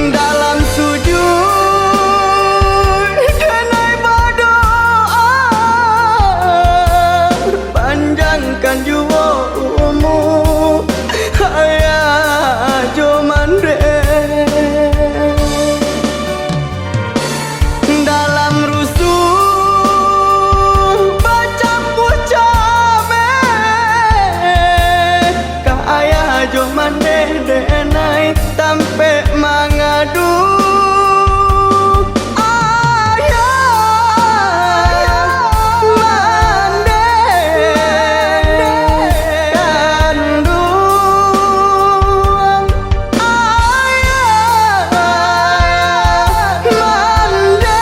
dalam sujud kenai berdoa panjangkan jua umur ayah jomande dalam rusuh denai tampe mangadu ayah mande kandung ayah mande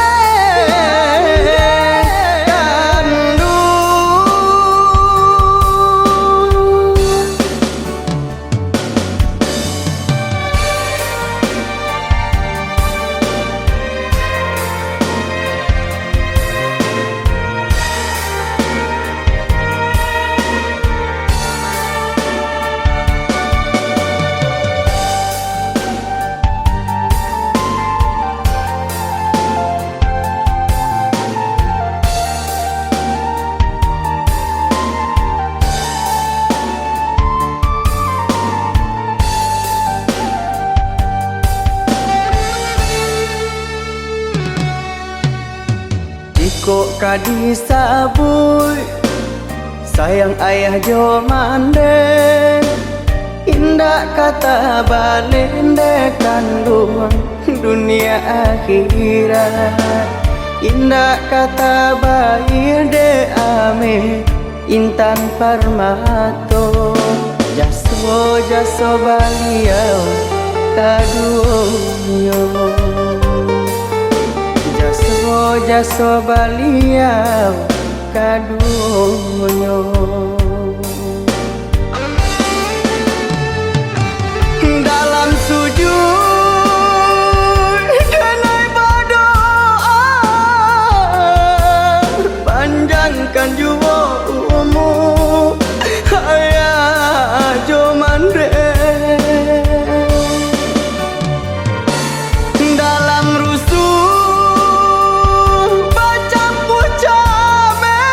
Kok kadi sabui sayang ayah jo mande indah kata balende kandungan dunia akhirat indah kata bayi de ame intan parmato jaso jaso baliau kaduyo jaso baliau kaduyo dalam sujud kenai berdoa panjangkan jua umur ayah jomande dalam rusuh baca pucame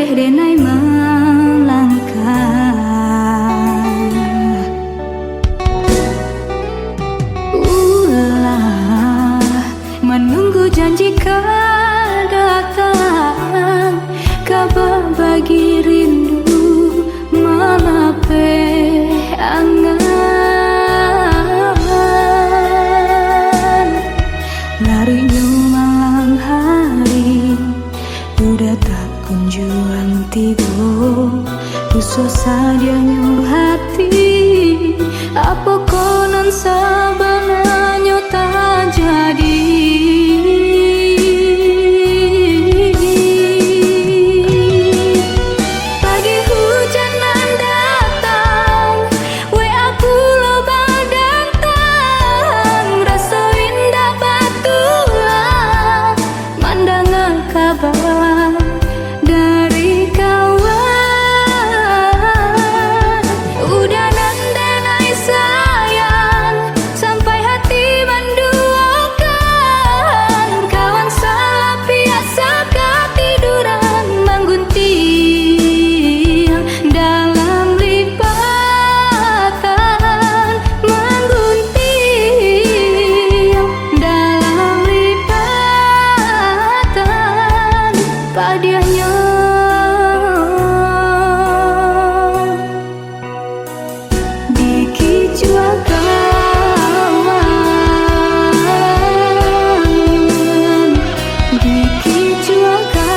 Lapeh denai melangkah menunggu janji kau datang, kabar bagi rindu melapeh angan. Larinya malam hari, udah tak kunjung tiba. Usah sadianya hati, apa konon sabananya tak jadi. Pagi hujanan datang, WA pulau badantang, rasa indah batulah, mandangan kabar dari kawan. Udah nandenai sayang, sampai hati menduakan. Kawan salah biasa ketiduran, menggunting dalam lipatan, menggunting dalam lipatan padiahnya. Dikicua kawan, dikicua kawan.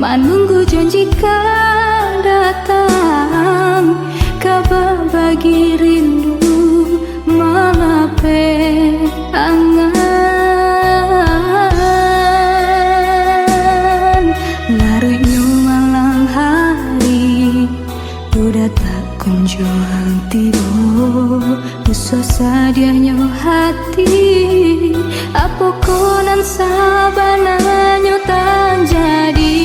Menunggu janji kau datang, kabar bagi rindu melapeh angan. Larutnya malam hari, udah tak kunjung tiba. Usah sadianya hati, apa konon sabananya tak jadi.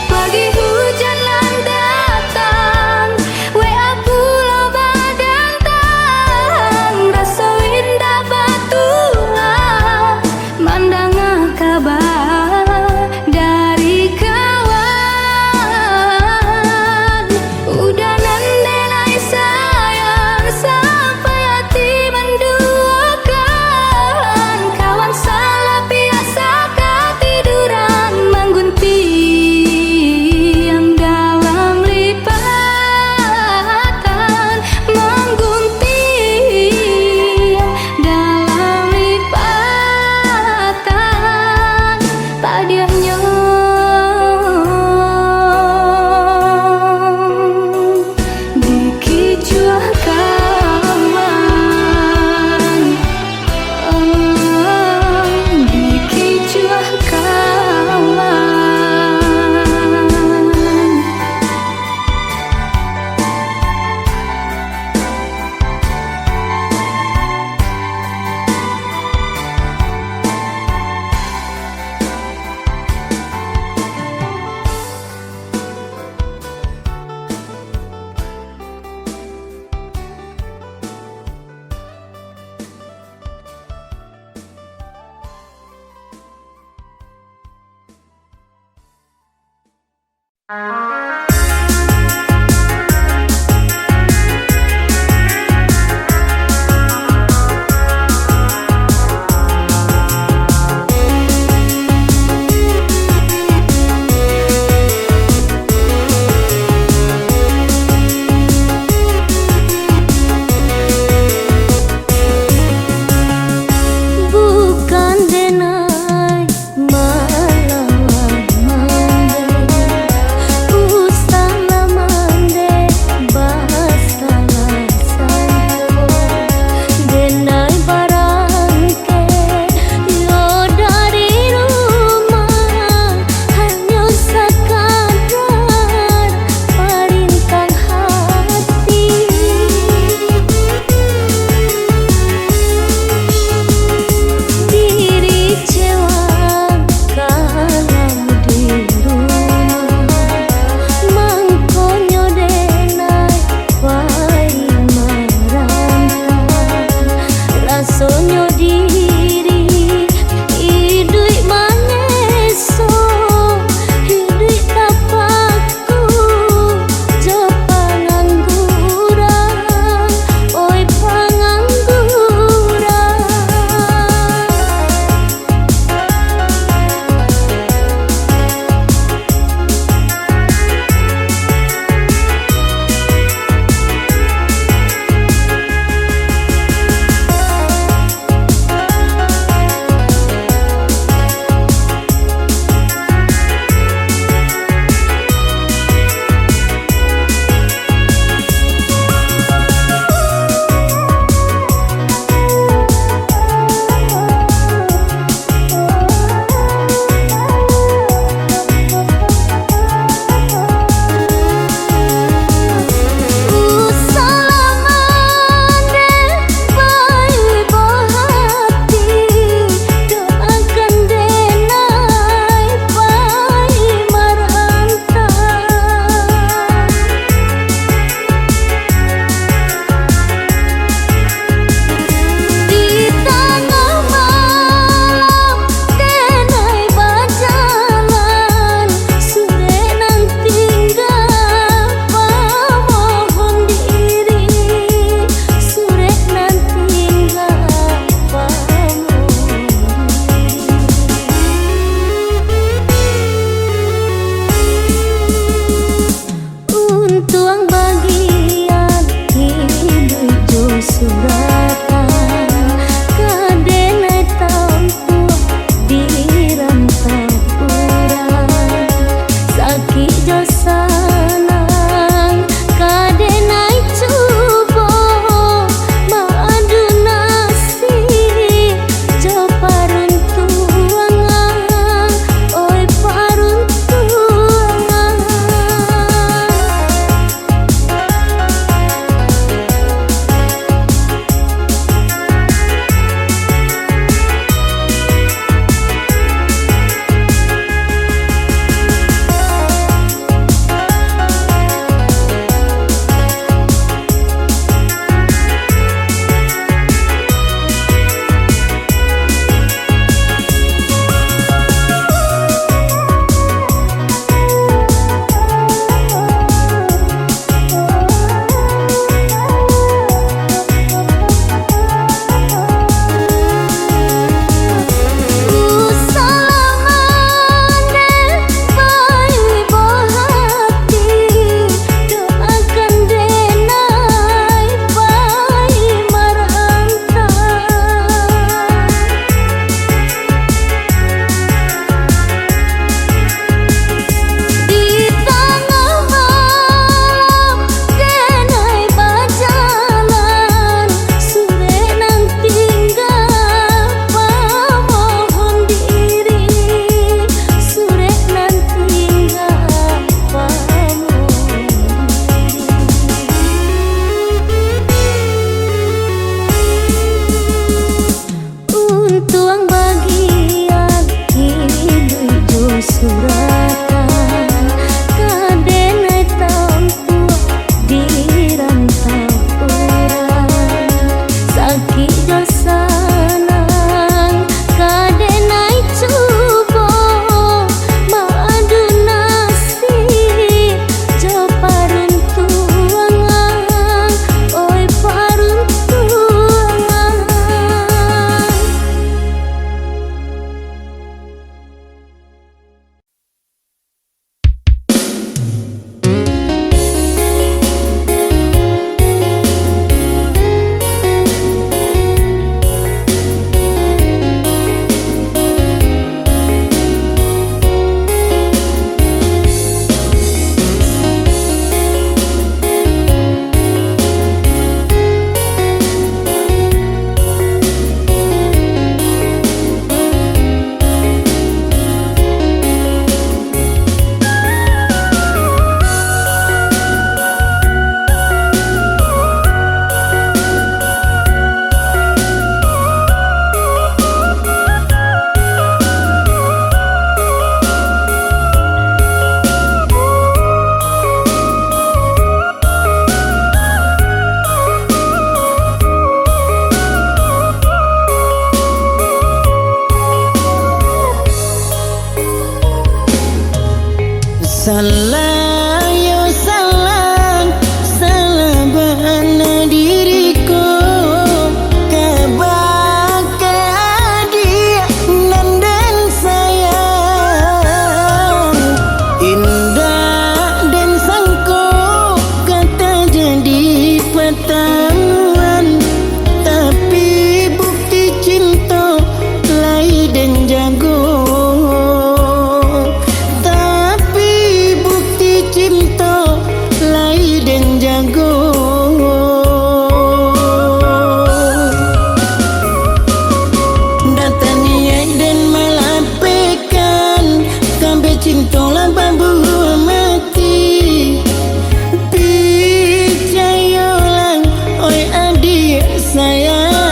Pagi hujanan datang, WA pulau badantang, rasa indah batulah, mandangan kabar dari kawan. Udah nandenai sayang, sampai hati menduakan. Kawan salah biasa ketiduran, menggunting dalam lipatan, menggunting dalam lipatan padiahnya. Dikicua kawan, dikicua kawan. Bukan denai malam Salah yo salah, salah bana diriku. Kebahagiaan dia nan dan sayang, indah dan sangko kata jadi pertamuan. Tapi bukti cinta lai dan jago. Cintalah bambu mati, percayalah oi adik sayang.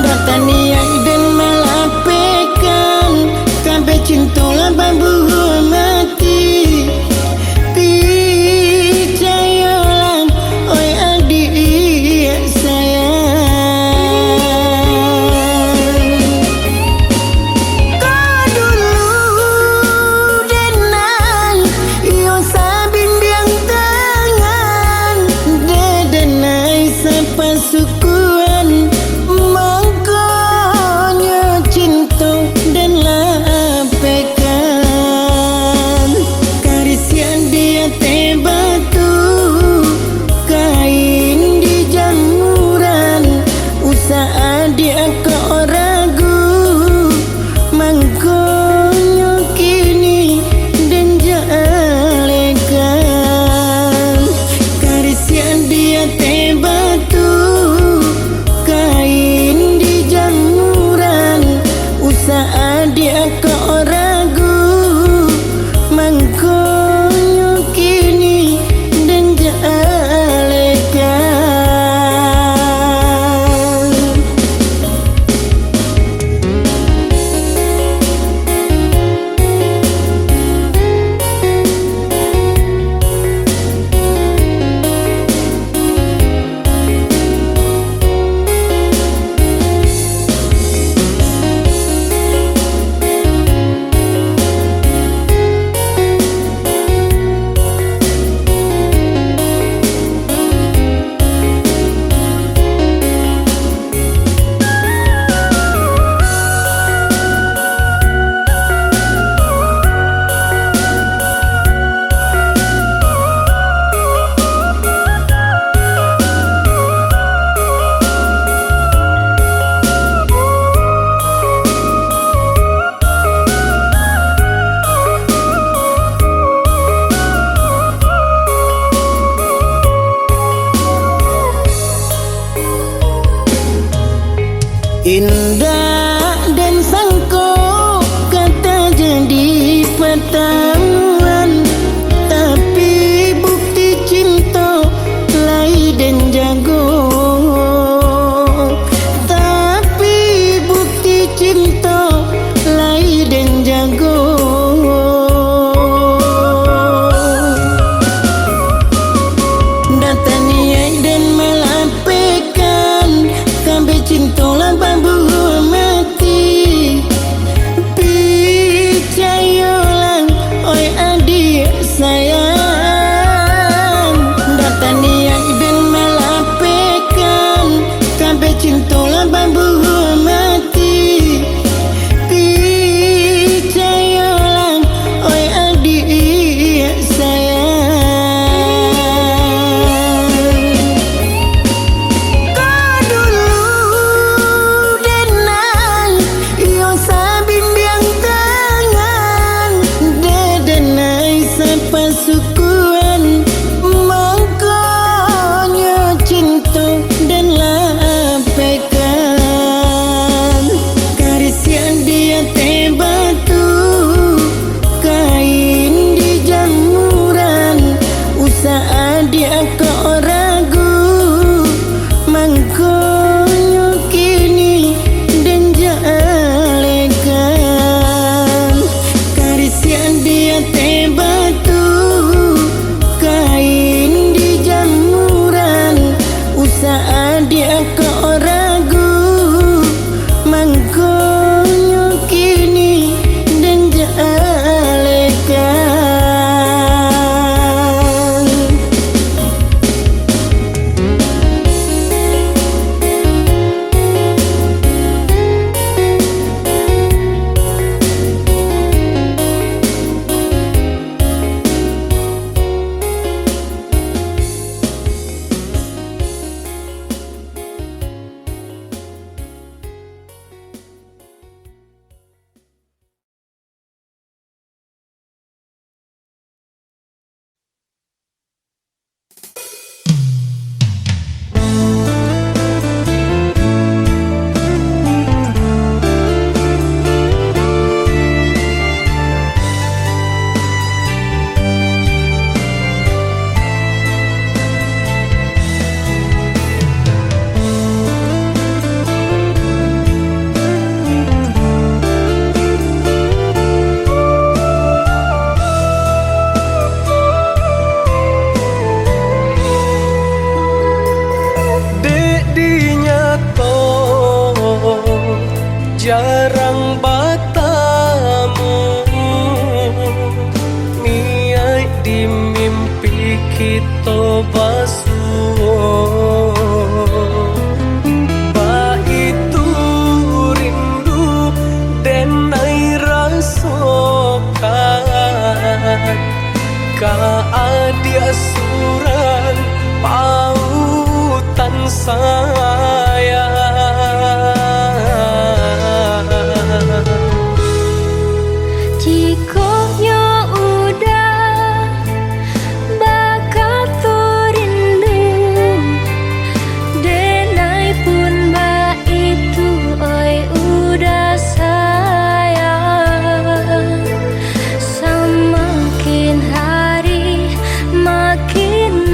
Datang niat dan melapekan, sampai cintalah bambu mati, percayalah oi adik sayang. Pasukuan mangkonya cinta dan lapekan, karisian dia teh batu kain di jamuran. Usaha dia ke ragu mangkonya kini dan jalekan, karisian dia teh batu kain di jamuran. Usaha dia ke ragu mangkonya kini dan jalekan. Indah dan sangko kata jadi pertamuan. Tapi bukti cinta lai dan jago. Tapi bukti cinta lai dan jago. Datang niat dan melapekan, sampai cintalah bambu mati, percayalah kita basuh. Ba itu rindu dan ai rasakan, ka adia suran pautan sayang. Jikonya udah bakat rindu, denai pun ba itu oi udah sayang. Semakin hari makin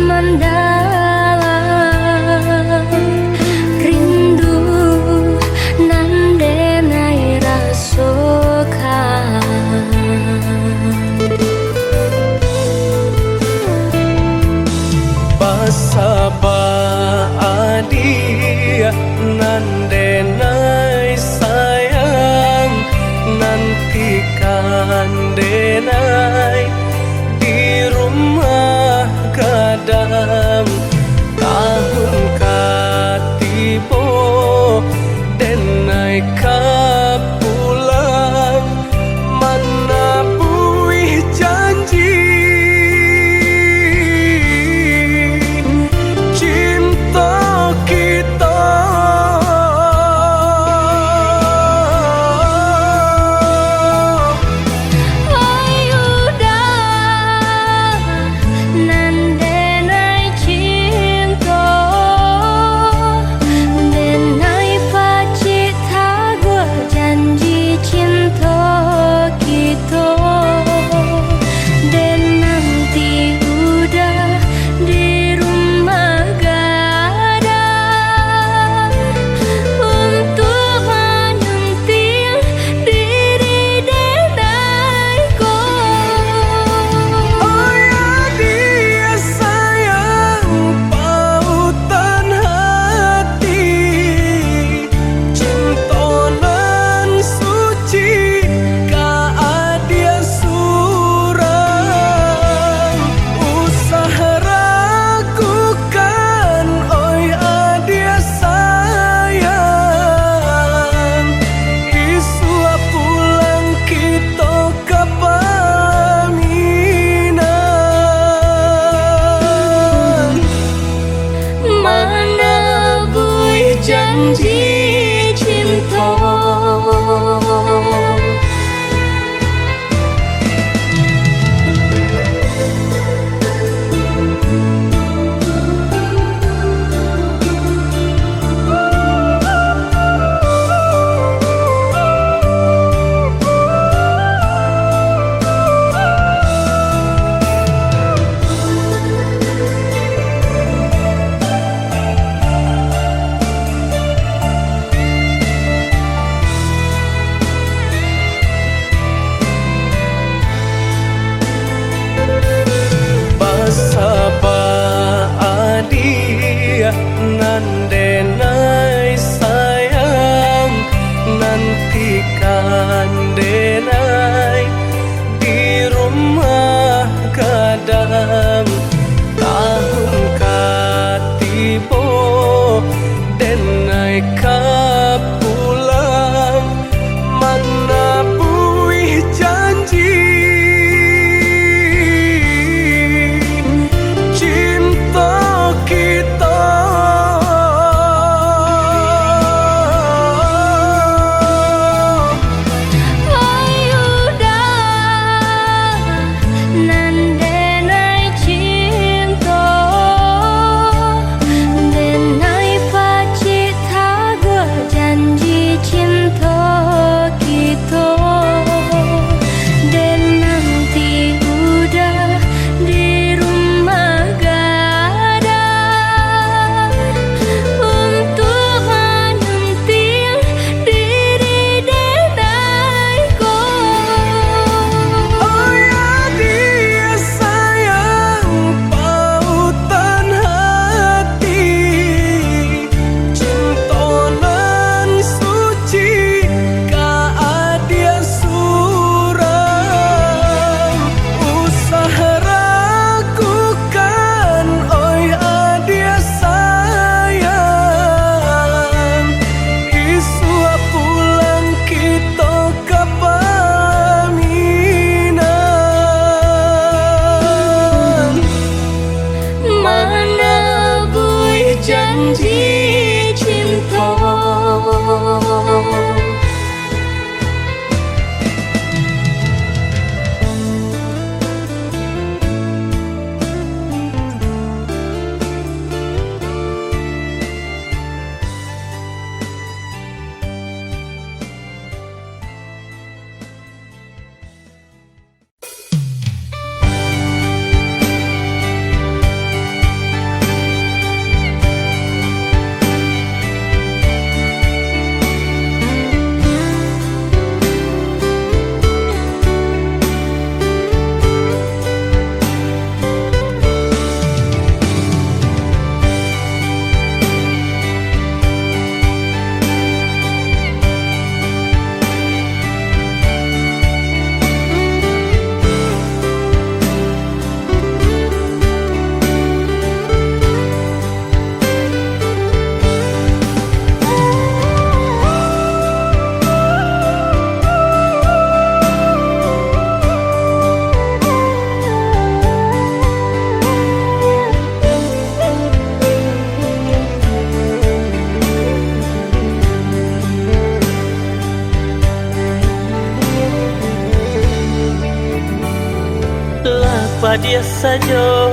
tanpa dia saja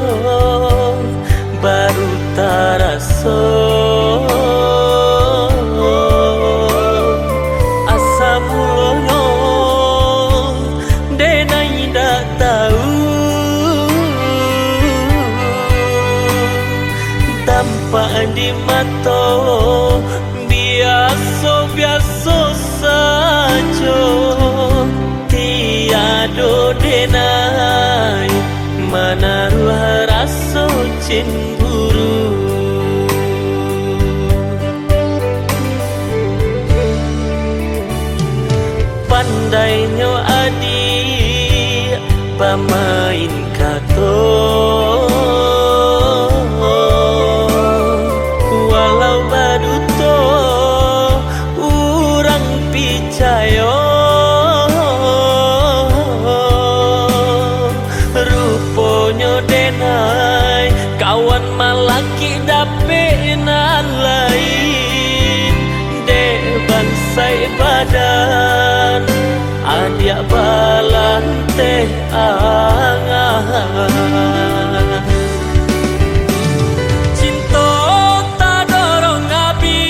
baru terasa asa mulanya denai dak tahu tanpa di mata biasa saja tiada denai menaruh rasa cemburu. Pandainya adik pemain kato walau baduto urang picayo ruponya denai kawan malaki dapenan lain dek bansai badan adia balan teh angan cinta tak dorong ngabi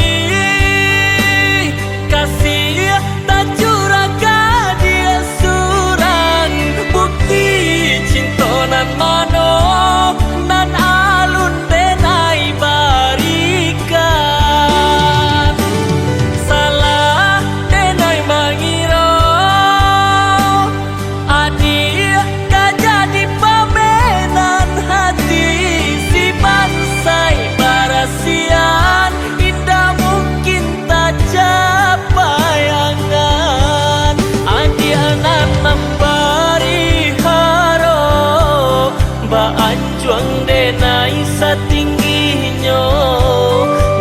kasih tak curang dia surang bukti cinta nan mano nan alun denai barikan salah denai mengira adik gak jadi pamenan hati si bansai barasian indah mungkin tak capayangan adik anak memberi haro ba anjuang denai setingginya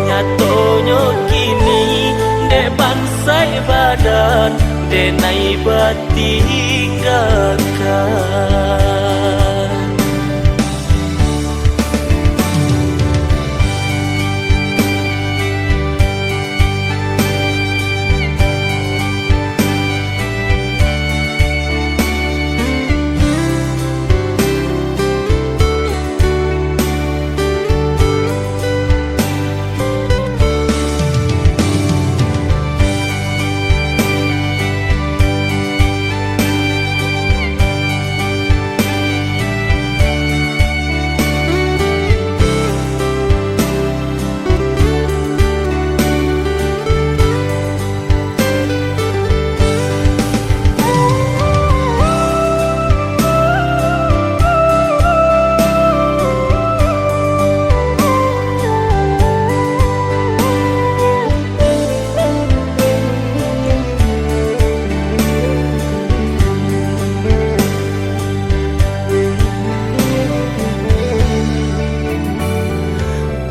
nyatonyo kini de bansai badan denai batinggalkan.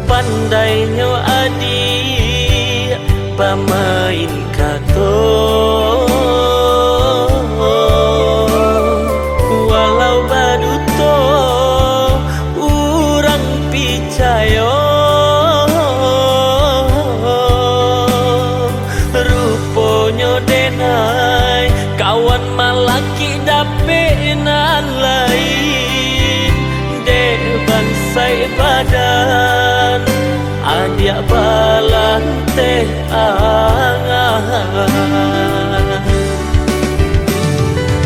Pandainya adik pemain kato walau baduto urang picayo ruponya denai kawan malaki dapenan lain dek bansai badan adia balan teh angan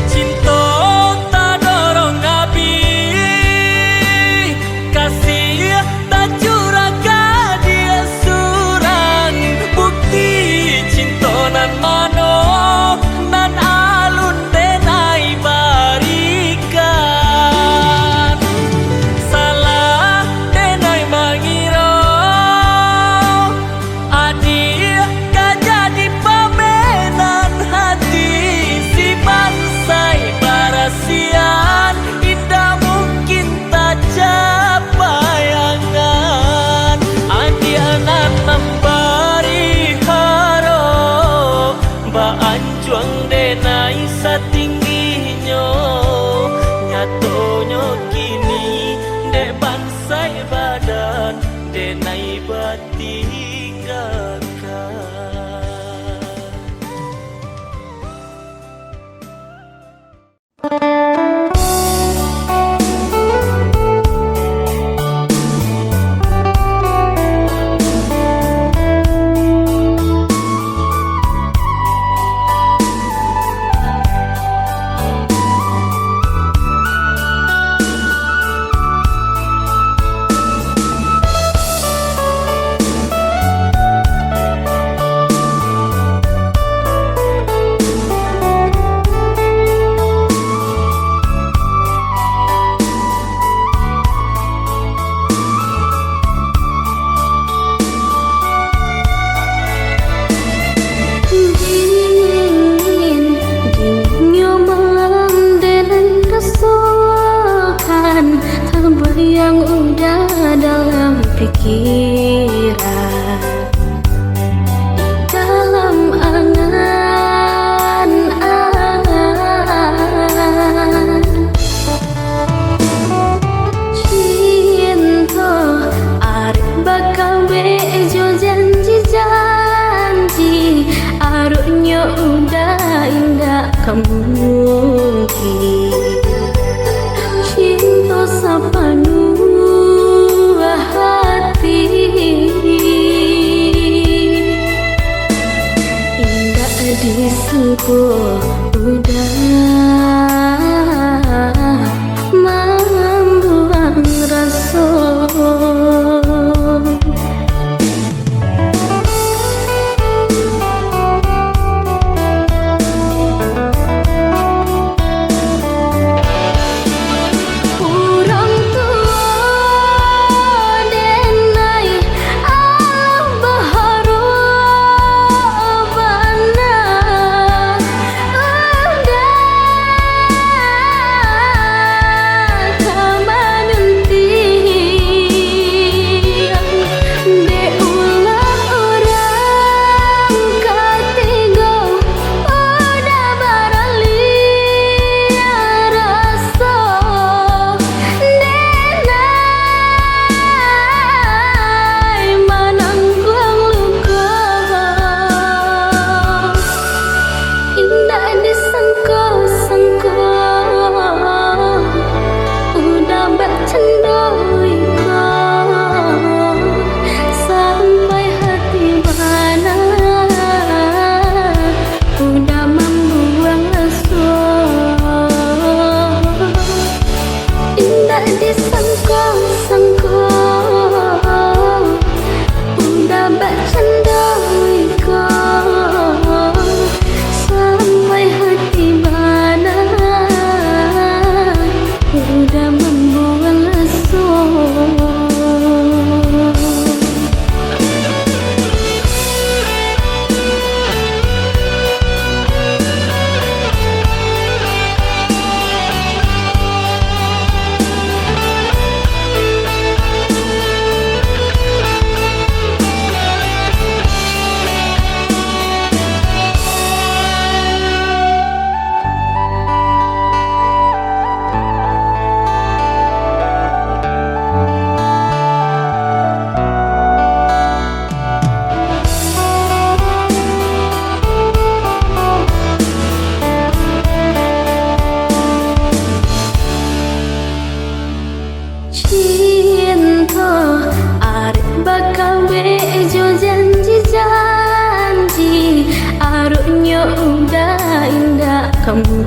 cinta tak dorong ngabi kasih tak curang dia surang bukti cinta nan mano nan alun denai barikan salah denai mengira adik gak jadi pamenan pikiran dalam angan-angan. Cinta arep bakal bejo janji-janji, aruknya udah indah kemungkin. Cinta sepenuh hati, indah disengkuh udah membuang rasa.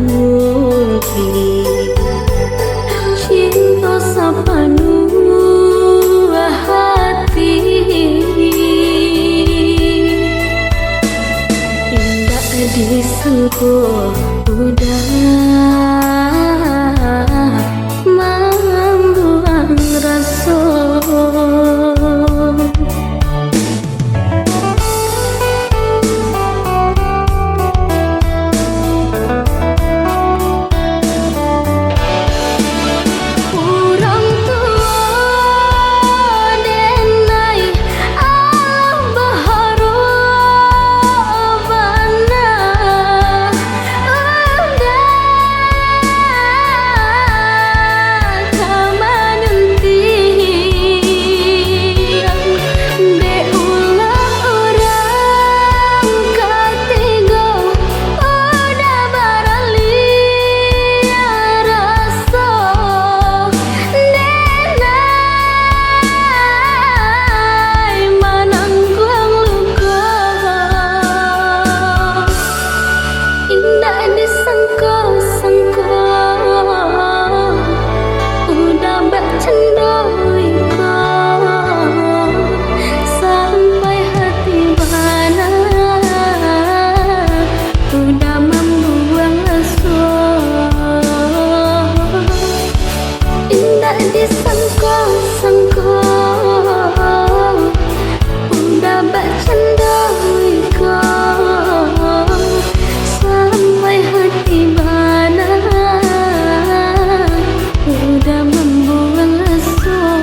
Mungkin cinta sepenuh hati, indah disengkuh udah membuang rasa. Udah membuang asuh.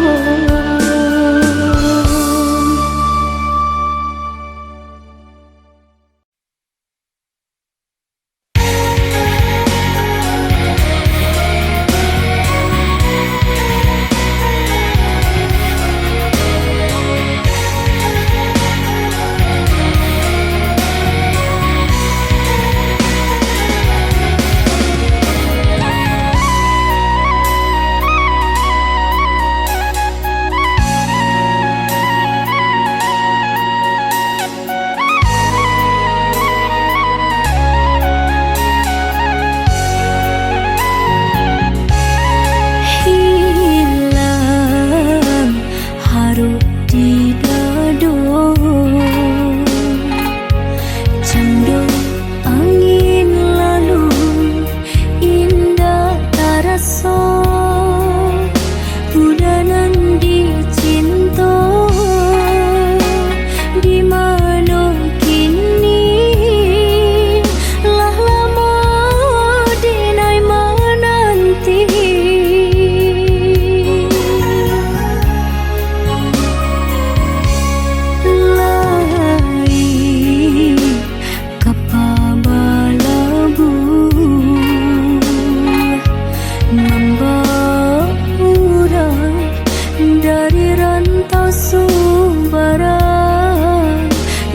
sumbaran,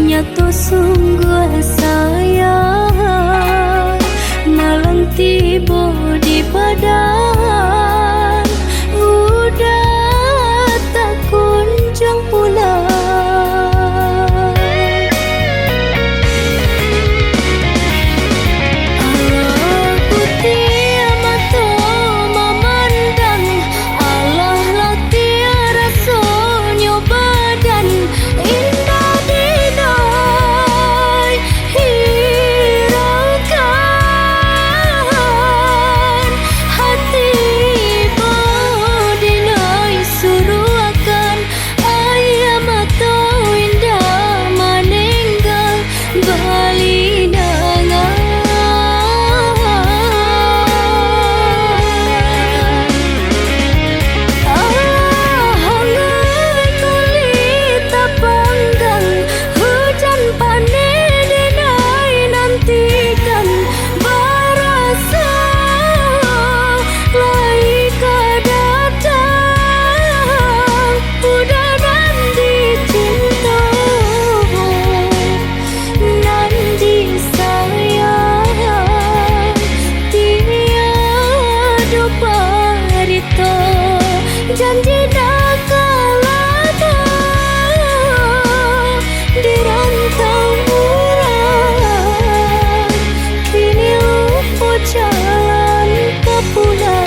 nyatu sungguh sayang, malam tiba di badan, udah tak kunjung pulang. Janji dah kalada di rantau urang, kini lupa jalan ke pulang.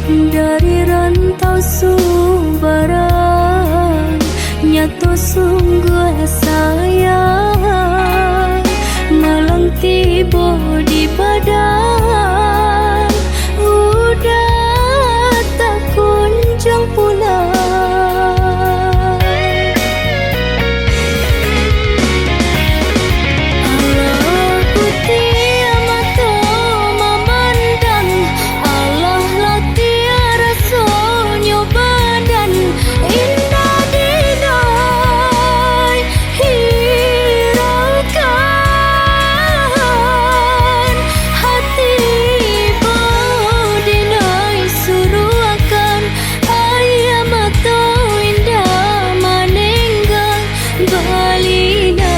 Dari rantau sumbaran, nyatu sungguh sayang, malam tiba di badan, udah tak kunjung pulang. Balina